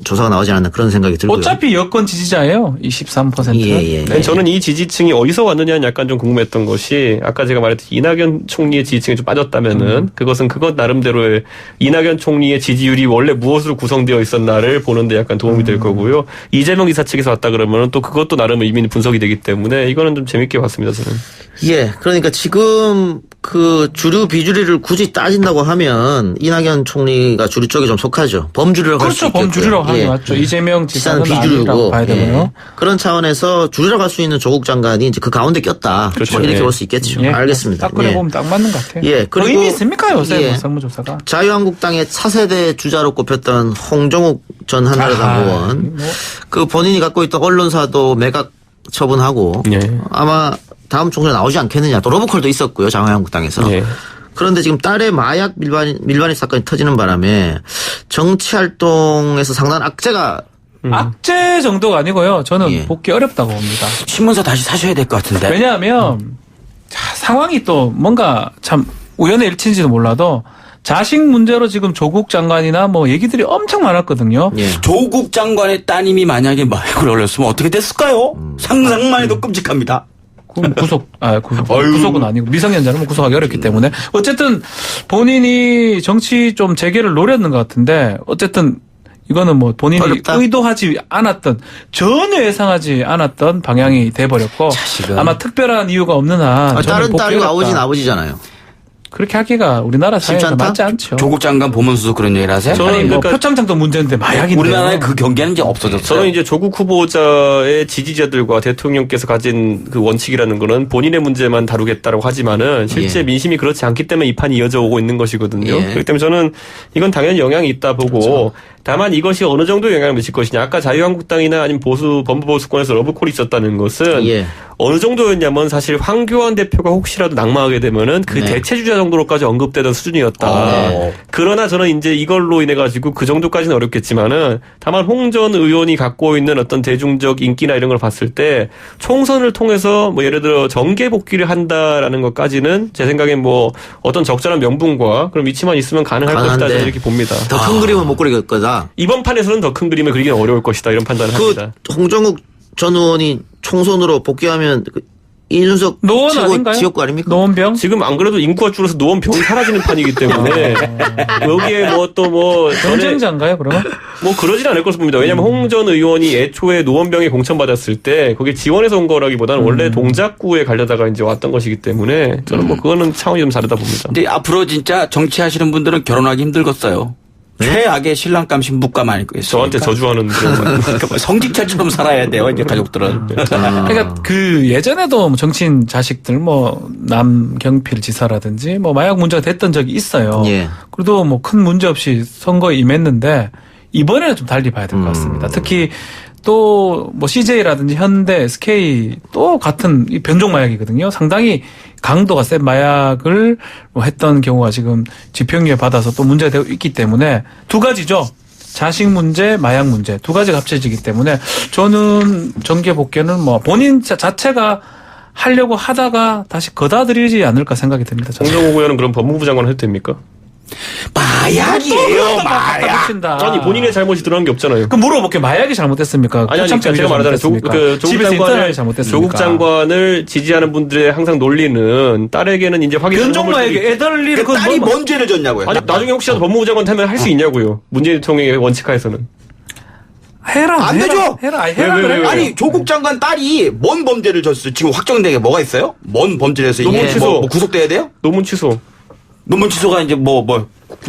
조사가 나오지 않았나 그런 생각이 들고요. 어차피 여권 지지자예요. 23%. 예. 저는 이 지지층이 어디서 왔느냐는 약간 좀 궁금했던 것이 아까 제가 말했듯이 이낙연 총리의 지지층이 좀 빠졌다면은 그것 나름대로의 이낙연 총리의 지지율이 원래 무엇으로 구성되어 있었나를 보는데 약간 도움이 될 거고요. 이재명 지사 측에서 왔다 그러면은 또 그것도 나름 의미 분석이 되기 때문에 이거는 좀 재밌게 봤습니다, 저는. 예. 그러니까 지금 그 주류 비주류를 굳이 따진다고 하면 이낙연 총리가 주류 쪽에 좀 속하죠. 범주류라고 할 수 있겠고요. 그렇죠. 범주류라고 하는 게 맞죠. 이재명 지사는 비주류고 봐야 되고요. 그런 차원에서 주류라고 할 수 있는 조국 장관이 이제 그 가운데 꼈다. 그렇죠. 이렇게 볼 수 있겠죠. 알겠습니다. 딱 그래 보면 딱 맞는 것 같아요. 예. 그리고 의미 있습니까 요새 설문조사가? 자유한국당의 차세대 주자로 꼽혔던 홍정욱 전 한나라당 의원, 그 본인이 갖고 있던 언론사도 매각 처분하고 아마 다음 총선에 나오지 않겠느냐. 또 로보콜도 있었고요. 자유한국당에서. 그런데 지금 딸의 마약 밀반입 사건이 터지는 바람에 정치활동에서 상당한 악재가 악재 정도가 아니고요. 저는 복귀 어렵다고 봅니다. 신문사 다시 사셔야 될 것 같은데. 왜냐하면 상황이 또 뭔가 참 우연의 일치인지도 몰라도 자식 문제로 지금 조국 장관이나 뭐 얘기들이 엄청 많았거든요. 조국 장관의 따님이 만약에 마약을 올렸으면 어떻게 됐을까요? 상상만 해도 끔찍합니다. 그럼 구속은 아니고 미성년자는 구속하기 어렵기 때문에 어쨌든 본인이 정치 좀 재개를 노렸는 것 같은데 어쨌든 이거는 뭐 본인이 어렵다. 의도하지 않았던 전혀 예상하지 않았던 방향이 돼버렸고 아마 특별한 이유가 없는 한 다른 딸이 아버지는 아버지잖아요. 그렇게 하기가 우리나라 사회에 맞지 않죠. 조국 장관 보면서도 그런 얘기를 하세요? 저는 뭐 표창장도 문제인데 마약인데 우리나라에 그 경계는 이제 없어졌어요. 저는 이제 조국 후보자의 지지자들과 대통령께서 가진 그 원칙이라는 거는 본인의 문제만 다루겠다라고 하지만은 실제 민심이 그렇지 않기 때문에 이 판이 이어져 오고 있는 것이거든요. 그렇기 때문에 저는 이건 당연히 영향이 있다 보고 그렇죠. 다만 이것이 어느 정도 영향을 미칠 것이냐. 아까 자유한국당이나 아니면 범보보수권에서 러브콜이 있었다는 것은 어느 정도였냐면 사실 황교안 대표가 혹시라도 낙마하게 되면은 그 대체주자 정도로까지 언급되던 수준이었다. 그러나 저는 이제 이걸로 인해 가지고 그 정도까지는 어렵겠지만은 다만 홍 전 의원이 갖고 있는 어떤 대중적 인기나 이런 걸 봤을 때 총선을 통해서 뭐 예를 들어 정계 복귀를 한다라는 것까지는 제 생각엔 뭐 어떤 적절한 명분과 그런 위치만 있으면 가능할 것이다 저는 이렇게 봅니다. 더 큰 그림은 못 그릴 거다. 이번 판에서는 더 큰 그림을 그리기는 어려울 것이다 이런 판단을 합니다. 홍정욱 전 의원이 총선으로 복귀하면 이준석 노원 아닌가요? 지역구 아닙니까? 노원병? 지금 안 그래도 인구가 줄어서 노원병이 사라지는 판이기 때문에 여기에 경쟁자인가요 그러면? 뭐 그러진 않을 것으로 봅니다. 왜냐하면 홍 전 의원이 애초에 노원병에 공천받았을 때 거기에 지원해서 온 거라기보다는 원래 동작구에 가려다가 이제 왔던 것이기 때문에 저는 뭐 그거는 차원이 좀 다르다 봅니다. 근데 앞으로 진짜 정치하시는 분들은 결혼하기 힘들겠어요. 최악의 신랑감 신부감 아니겠어요? 저한테 저주하는 성직자처럼 살아야 돼요 이제 가족들은. 그러니까 그 예전에도 정치인 자식들 뭐 남경필 지사라든지 뭐 마약 문제가 됐던 적이 있어요. 그래도 뭐 큰 문제 없이 선거에 임했는데 이번에는 좀 달리 봐야 될 것 같습니다. 특히 또 뭐 CJ라든지 현대, SK 또 같은 이 변종 마약이거든요. 상당히 강도가 센 마약을 했던 경우가 지금 집행유예 받아서 또 문제가 되고 있기 때문에 두 가지죠. 자식 문제, 마약 문제 두 가지가 합쳐지기 때문에 저는 정계 복귀는 뭐 본인 자체가 하려고 하다가 다시 거다들이지 않을까 생각이 듭니다. 홍정욱 의원은 그럼 법무부 장관 해도 됩니까? 마약이에요, 마약. 아니 본인의 잘못이 드러난 게 없잖아요. 그럼 물어볼게 마약이 잘못됐습니까? 아니 제가 말하잖아요. 조국 장관을 지지하는 분들의 항상 논리는 딸에게는 이제 확인. 변종 마약에 애달리는 그 딸이 뭔 죄를 졌냐고요? 아니 나중에 혹시라도 법무부 장관 되면 할 수 있냐고요? 문재인 대통령의 원칙하에서는. 해라. 안 되죠? 해라. 왜? 아니, 조국 장관 딸이 뭔 범죄를 졌어요? 지금 확정된 게 뭐가 있어요? 뭔 범죄를 해서 논문 취소. 뭐 구속돼야 돼요? 논문 취소. 논문 취소가 이제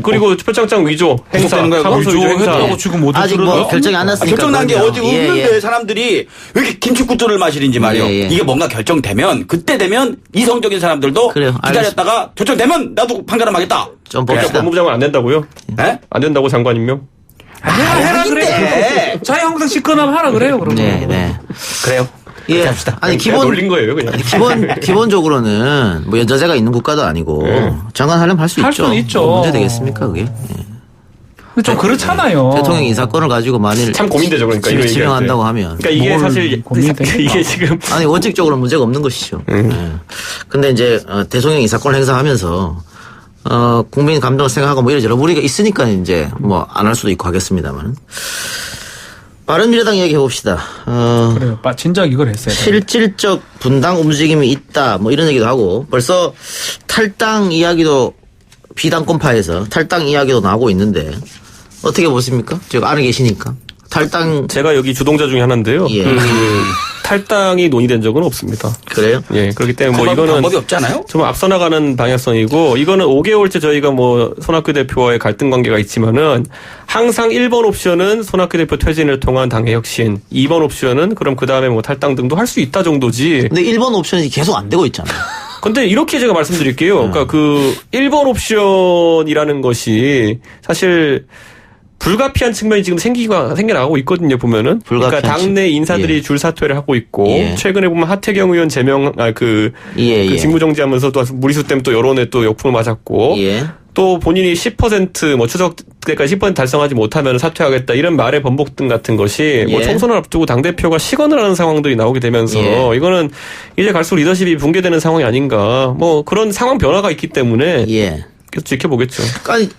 그리고 표창장 위조 행사, 사무소 위조 행사. 지금 아직 뭐 결정이 안 났으니까. 결정난 게 어제 없는데 사람들이 왜 이렇게 김치국조를 마시는지 말이요. 이게 뭔가 결정되면 그때 되면 이성적인 사람들도 기다렸다가 결정되면 나도 판가름하겠다. 좀 봅시다. 법무부 장관 안 된다고요? 네? 안 된다고 장관 임명? 해라 그래. 자유한국당 집권하면 하라 그래요 그러면. 네. 그래요. 예. 아니 놀린 거예요 그냥. 기본적으로는 뭐 연좌제가 있는 국가도 아니고 장관 하려면 할 수 있죠. 할 수는 있죠. 뭐 문제 되겠습니까 그게? 좀 그렇잖아요. 대통령 인사권을 가지고 만일 참 고민되죠 그러니까 지명한다고 하면. 그러니까 이게 사실 이게 지금 아니 원칙적으로 문제가 없는 것이죠. 근데 이제 대통령 인사권을 행사하면서 국민 감정을 생각하고 뭐 이런 여러 무리가 있으니까 이제 뭐 안 할 수도 있고 하겠습니다만. 바른미래당 이야기 해봅시다. 그래요. 진작 이걸 했어요. 실질적 분당 움직임이 있다. 뭐 이런 얘기도 하고 벌써 탈당 이야기도 비당권파에서 탈당 이야기도 나오고 있는데 어떻게 보십니까? 지금 안에 계시니까. 탈당. 제가 여기 주동자 중에 하나인데요. 탈당이 논의된 적은 없습니다. 그래요? 예, 그렇기 때문에 뭐 이거는 방법이 없잖아요. 좀 앞서 나가는 방향성이고 이거는 5개월째 저희가 뭐 손학규 대표와의 갈등 관계가 있지만은 항상 1번 옵션은 손학규 대표 퇴진을 통한 당의 혁신, 2번 옵션은 그럼 그 다음에 뭐 탈당 등도 할 수 있다 정도지. 근데 1번 옵션이 계속 안 되고 있잖아요. 근데 이렇게 제가 말씀드릴게요. 그러니까 그 1번 옵션이라는 것이 사실 불가피한 측면이 지금 생겨나가고 있거든요, 보면은. 그러니까 당내 인사들이 줄 사퇴를 하고 있고, 최근에 보면 하태경 의원 그 직무정지하면서 또 무리수 때문에 또 여론에 또 역풍을 맞았고, 또 본인이 10% 뭐 추석 때까지 10% 달성하지 못하면 사퇴하겠다 이런 말의 번복등 같은 것이 뭐 총선을 앞두고 당대표가 식언을 하는 상황들이 나오게 되면서 이거는 이제 갈수록 리더십이 붕괴되는 상황이 아닌가, 뭐 그런 상황 변화가 있기 때문에 계속 지켜보겠죠. 아니,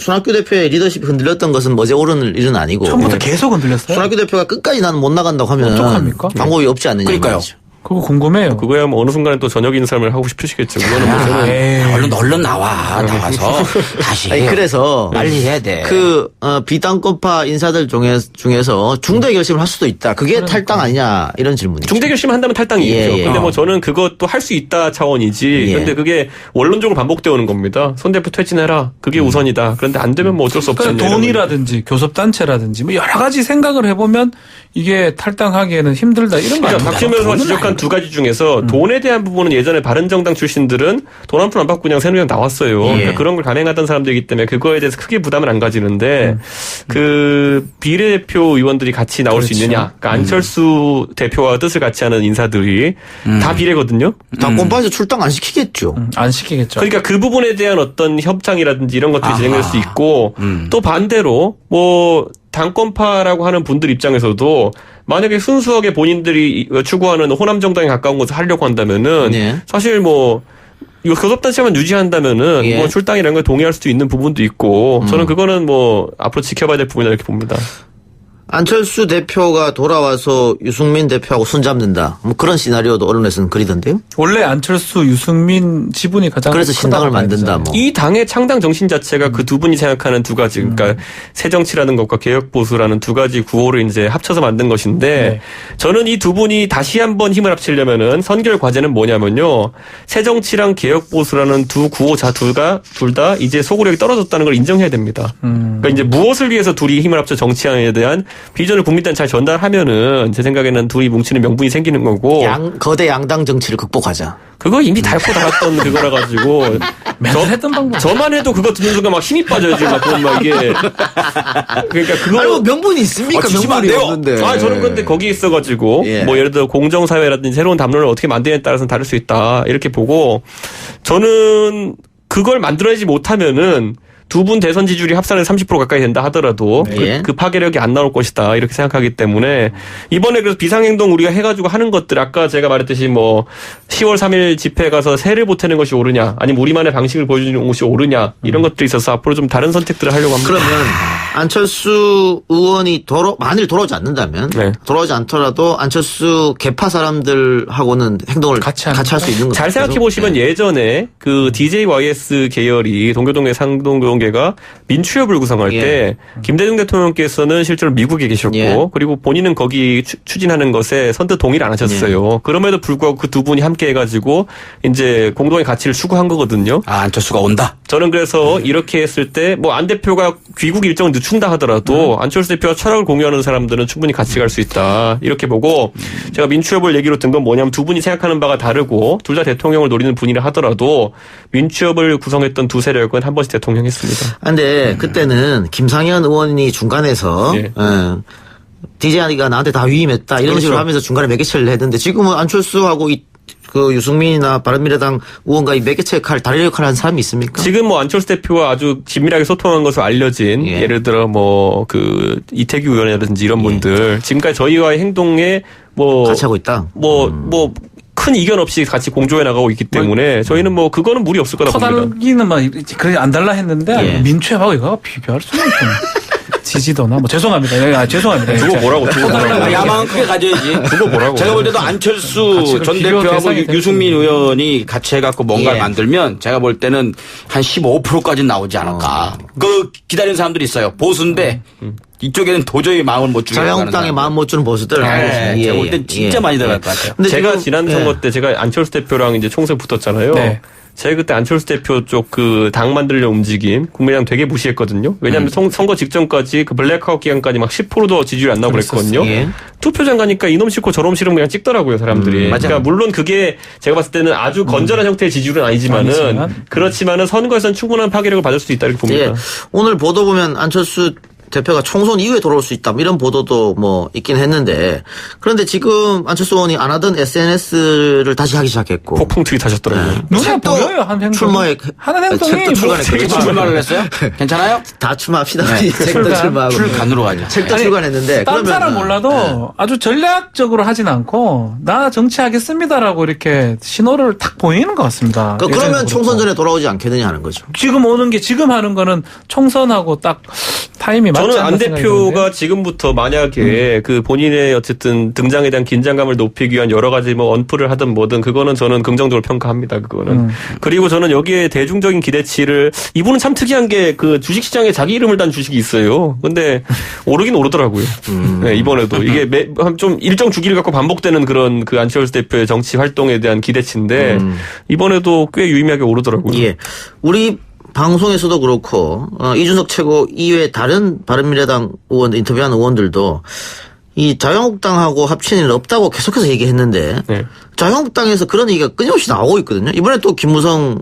손학규 대표의 리더십이 흔들렸던 것은 어제 오른 일은 아니고. 처음부터 계속 흔들렸어요? 손학규 대표가 끝까지 나는 못 나간다고 하면. 어떡합니까? 방법이 없지 않느냐. 그러니까요. 그거 궁금해요. 그거야 뭐 어느 순간에 또 저녁 인사를 하고 싶으시겠죠. 그거는 뭐 저는 얼른 나와서 다시. 아니, 그래서 빨리 해야 돼. 비당권파 인사들 중에서 중대 결심을 할 수도 있다. 그게 탈당 아니냐 이런 질문이죠. 중대 결심을 한다면 탈당이겠죠. 근데 뭐 저는 그것도 할 수 있다 차원이지. 근데 그게 원론적으로 반복되어 오는 겁니다. 손 대표 퇴진해라. 그게 우선이다. 그런데 안 되면 뭐 어쩔 수 없지. 돈이라든지 교섭단체라든지 뭐 여러 가지 생각을 해보면 이게 탈당하기에는 힘들다 이런 거 아닙니까? 박지원 변호사가 지적한 두 가지 중에서 돈에 대한 부분은 예전에 바른정당 출신들은 돈 한 푼 안 받고 그냥 새누리당 나왔어요. 그러니까 그런 걸 감행하던 사람들이기 때문에 그거에 대해서 크게 부담을 안 가지는데 그 비례대표 의원들이 같이 나올 수 있느냐. 그러니까 안철수 대표와 뜻을 같이 하는 인사들이 다 비례거든요. 당권파에서 출당 안 시키겠죠. 안 시키겠죠. 그러니까 그 부분에 대한 어떤 협상이라든지 이런 것들이 진행될 수 있고 또 반대로 뭐 당권파라고 하는 분들 입장에서도 만약에 순수하게 본인들이 추구하는 호남 정당에 가까운 것을 하려고 한다면은 사실 뭐 이거 교섭단체만 유지한다면은 뭐 출당이라는 걸 동의할 수도 있는 부분도 있고 저는 그거는 뭐 앞으로 지켜봐야 될 부분이다 이렇게 봅니다. 안철수 대표가 돌아와서 유승민 대표하고 손잡는다. 뭐 그런 시나리오도 언론에서는 그리던데요. 원래 안철수, 유승민 지분이 가장 그래서 신당을 만든다. 뭐. 이 당의 창당 정신 자체가 그 두 분이 생각하는 두 가지, 그러니까 새정치라는 것과 개혁보수라는 두 가지 구호를 이제 합쳐서 만든 것인데 저는 이 두 분이 다시 한번 힘을 합치려면은 선결 과제는 뭐냐면요. 새정치랑 개혁보수라는 두 구호자 둘 다 이제 소구력이 떨어졌다는 걸 인정해야 됩니다. 그러니까 이제 무엇을 위해서 둘이 힘을 합쳐 정치에 대한 비전을 국민들한테 잘 전달하면은 제 생각에는 둘이 뭉치는 명분이 생기는 거고. 거대 양당 정치를 극복하자. 그거 이미 닳고 닳았던 그거라 가지고 맨날 했던 방법. 저만 해도 그거 듣는 순간 막 힘이 빠져요 지금 막 이게. 그러니까 그거 뭐 명분이 있습니까? 명분이 없는데. 저는 근데 거기 있어가지고 뭐 예를 들어 공정사회라든지 새로운 담론을 어떻게 만드냐에 따라서는 다를 수 있다 이렇게 보고 저는 그걸 만들어내지 못하면은. 두 분 대선 지지율이 합산을 30% 가까이 된다 하더라도 그 파괴력이 안 나올 것이다 이렇게 생각하기 때문에 이번에 그래서 비상행동 우리가 해가지고 하는 것들 아까 제가 말했듯이 뭐 10월 3일 집회에 가서 세를 보태는 것이 옳으냐 아니면 우리만의 방식을 보여주는 것이 옳으냐 이런 것들이 있어서 앞으로 좀 다른 선택들을 하려고 합니다. 그러면 안철수 의원이 만일 돌아오지 않는다면 돌아오지 않더라도 안철수 개파 사람들하고는 행동을 같이 할 수 있는 거죠. 잘 생각해 보시면 예전에 그 DJYS 계열이 동교동의 상동교동계가 민추협을 구성할 때 김대중 대통령께서는 실제로 미국에 계셨고 그리고 본인은 거기 추진하는 것에 선뜻 동의를 안 하셨어요. 그럼에도 불구하고 그 두 분이 함께 해가지고 이제 공동의 가치를 추구한 거거든요. 안철수가 온다. 저는 그래서 이렇게 했을 때 뭐 안 대표가 귀국 일정을 늦춘다 하더라도 안철수 대표와 철학을 공유하는 사람들은 충분히 같이 갈 수 있다. 이렇게 보고 제가 민추협을 얘기로 든 건 뭐냐면 두 분이 생각하는 바가 다르고 둘 다 대통령을 노리는 분이라 하더라도 민추협을 구성했던 두 세력은 한 번씩 대통령 했습니다. 근데 그때는 김상현 의원이 중간에서 DJ가 나한테 다 위임했다 이런 식으로 하면서 중간에 매개체를 했는데 지금은 안철수하고 그 유승민이나 바른미래당 의원과 이 매개체 역할, 다리 역할을 하는 사람이 있습니까? 지금 뭐 안철수 대표와 아주 긴밀하게 소통한 것으로 알려진 예를 들어 뭐 그 이태규 의원이라든지 이런 분들 지금까지 저희와의 행동에 뭐 같이 하고 있다. 뭐 큰 이견 없이 같이 공조해 나가고 있기 때문에 저희는 뭐 그거는 무리 없을 거다 봅니다. 터달기는 막 그래 안 달라 했는데 민추협하고 이거 비교할 수는 없잖아요. 지지도나 뭐 죄송합니다. 죄송합니다. 그거 뭐라고? 야망은 크게 가져야지. 그거 뭐라고? 제가 볼 때도 안철수 전 대표하고 유승민 의원이 같이 해갖고 뭔가를 만들면 제가 볼 때는 한 15%까지는 나오지 않을까. 그 기다리는 사람들이 있어요. 보수인데 이쪽에는 도저히 마음을 못 주는 자유한국당에 마음 못 주는 보수들. 제가 볼 땐 진짜 많이 들어갈 것 같아요. 근데 제가 지난 선거 때 제가 안철수 대표랑 이제 총선 붙었잖아요. 제가 그때 안철수 대표 쪽 그 당 만들려 움직임 국민의당 되게 무시했거든요. 왜냐하면 선거 직전까지 그 블랙아웃 기간까지 막 10%도 지지율이 안 나오고 그랬거든요. 투표장 가니까 이놈 싫고 저놈 싫으면 그냥 찍더라고요 사람들이. 그러니까 물론 그게 제가 봤을 때는 아주 건전한 형태의 지지율은 아니지만은 그렇지만은 선거에서는 충분한 파괴력을 받을 수 있다 이렇게 봅니다. 오늘 보도 보면 안철수 대표가 총선 이후에 돌아올 수 있다. 이런 보도도 뭐 있긴 했는데 그런데 지금 안철수 의원이 안 하던 SNS를 다시 하기 시작했고 폭풍 트윗 하셨더라고요. 눈에 보여요 한 행동. 하는 행동이 책도 출간했거든요. 출마를 했어요? 괜찮아요? 다 출마합시다. 책도 출마하고 출간으로 가죠. 책도 출간했는데 딴 사람 몰라도 아주 전략적으로 하진 않고 나 정치하겠습니다라고 이렇게 신호를 탁 보이는 것 같습니다. 그러면 총선 전에 돌아오지 않겠느냐 하는 거죠. 지금 오는 게 지금 하는 거는 총선하고 딱 타임이 저는 안 대표가 지금부터 만약에 그 본인의 어쨌든 등장에 대한 긴장감을 높이기 위한 여러 가지 뭐 언플을 하든 뭐든 그거는 저는 긍정적으로 평가합니다. 그거는. 그리고 저는 여기에 대중적인 기대치를 이분은 참 특이한 게 그 주식시장에 자기 이름을 단 주식이 있어요. 근데 오르긴 오르더라고요. 네, 이번에도 이게 좀 일정 주기를 갖고 반복되는 그런 그 안철수 대표의 정치 활동에 대한 기대치인데 이번에도 꽤 유의미하게 오르더라고요. 예. 우리 방송에서도 그렇고 이준석 최고 이외에 다른 바른미래당 의원 인터뷰한 의원들도 이 자유한국당하고 합치는 일 없다고 계속해서 얘기했는데 네. 자유한국당에서 그런 얘기가 끊임없이 나오고 있거든요. 이번에 또 김무성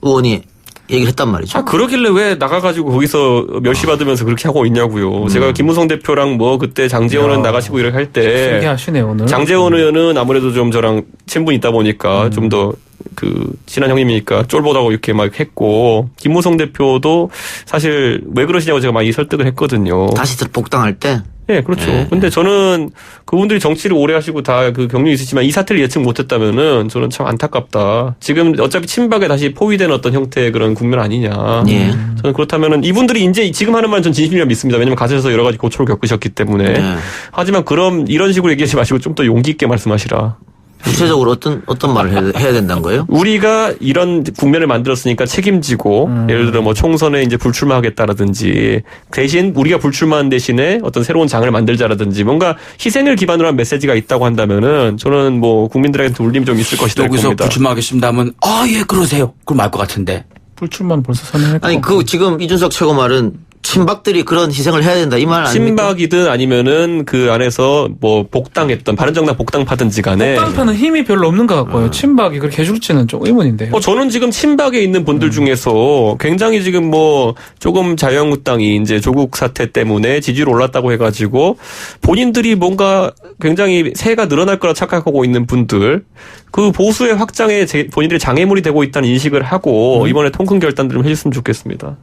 의원이 얘기를 했단 말이죠. 그러길래 왜 나가가지고 거기서 멸시 받으면서 그렇게 하고 있냐고요. 제가 김무성 대표랑 뭐 그때 장제원은 나가시고 이렇게 할 때. 얘기하시네 오늘. 장제원 의원은 아무래도 좀 저랑 친분이 있다 보니까 좀 더 그 친한 형님이니까 쫄보다고 이렇게 막 했고 김무성 대표도 사실 왜 그러시냐고 제가 많이 설득을 했거든요. 다시 복당할 때? 네, 그렇죠. 네. 근데 저는 그분들이 정치를 오래 하시고 다 그 경륜이 있으시지만 이 사태를 예측 못했다면은 저는 참 안타깝다. 지금 어차피 친박에 다시 포위된 어떤 형태의 그런 국면 아니냐. 예. 저는 그렇다면은 이분들이 이제 지금 하는 말은 전 진심이라 믿습니다. 왜냐면 가셔서 여러 가지 고초를 겪으셨기 때문에. 네. 하지만 그럼 이런 식으로 얘기하지 마시고 좀 더 용기 있게 말씀하시라. 구체적으로 어떤 말을 해야 된다는 거예요? 우리가 이런 국면을 만들었으니까 책임지고 예를 들어 뭐 총선에 이제 불출마하겠다라든지 대신 우리가 불출마한 대신에 어떤 새로운 장을 만들자라든지 뭔가 희생을 기반으로 한 메시지가 있다고 한다면은 저는 뭐 국민들에게 울림이 좀 있을 것이다. 여기서 불출마하겠습니다 하면 예 그러세요. 그럼 알 것 같은데. 불출마는 벌써 선언했고. 아니 지금 이준석 최고 말은 친박들이 그런 희생을 해야 된다 이 말 아닙니까? 친박이든 아니면은 그 안에서 뭐 복당했던 바른정당 복당파든지 간에 복당파는 힘이 별로 없는 것 같고요. 친박이 그렇게 해줄지는 좀 의문인데요. 저는 지금 친박에 있는 분들 중에서 굉장히 지금 뭐 조금 자유한국당이 이제 조국 사태 때문에 지지율 올랐다고 해가지고 본인들이 뭔가 굉장히 세가 늘어날 거라 착각하고 있는 분들 그 보수의 확장에 본인들이 장애물이 되고 있다는 인식을 하고 이번에 통큰 결단들을 해줬으면 좋겠습니다.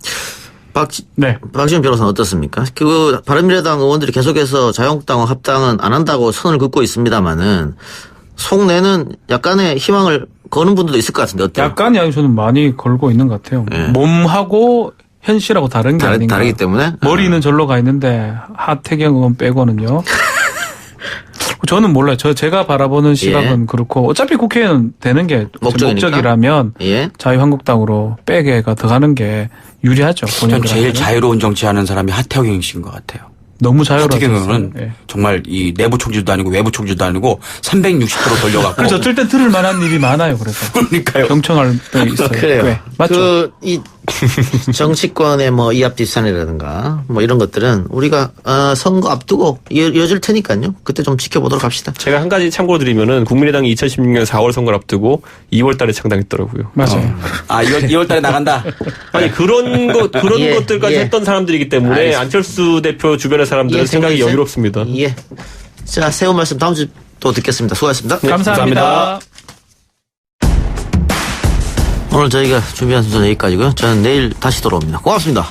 박지원 변호사는 어떻습니까? 그 바른미래당 의원들이 계속해서 자유한국당과 합당은 안 한다고 선을 긋고 있습니다만은 속내는 약간의 희망을 거는 분들도 있을 것 같은데 어때요? 약간이 아니고 저는 많이 걸고 있는 것 같아요. 네. 몸하고 현실하고 다른 게 아닌가. 다르기 때문에? 머리는 절로 가 있는데 하태경 의원 빼고는요. 저는 몰라요. 제가 바라보는 시각은 그렇고 어차피 국회의원 되는 게 목적이라면 자유한국당으로 빼게가 더 가는 게 유리하죠. 전 제일 자유로운 정치하는 사람이 하태경 씨인 것 같아요. 너무 자유로운. 하태경은 정말 이 내부 총질도 아니고 외부 총질도 아니고 360% 돌려갖고. 그래서 어쩔 땐 들을 만한 일이 많아요. 그래서. 그러니까요. 경청할 때 있어요. 그래요. 네. 맞죠. 이 정치권의 뭐 이합집산이라든가 뭐 이런 것들은 우리가 선거 앞두고 이어질 테니까요. 그때 좀 지켜보도록 합시다. 제가 한 가지 참고로 드리면은 국민의당이 2016년 4월 선거를 앞두고 2월 달에 창당했더라고요. 맞아요. 2월 달에 나간다. 아니 그런 것들까지 했던 사람들이기 때문에 알겠습니다. 안철수 대표 주변의 사람들은 생각이 여유롭습니다. 예. 자, 새로운 말씀 다음 주 또 듣겠습니다. 수고하셨습니다. 네, 감사합니다. 오늘 저희가 준비한 순서는 여기까지고요. 저는 내일 다시 돌아옵니다. 고맙습니다.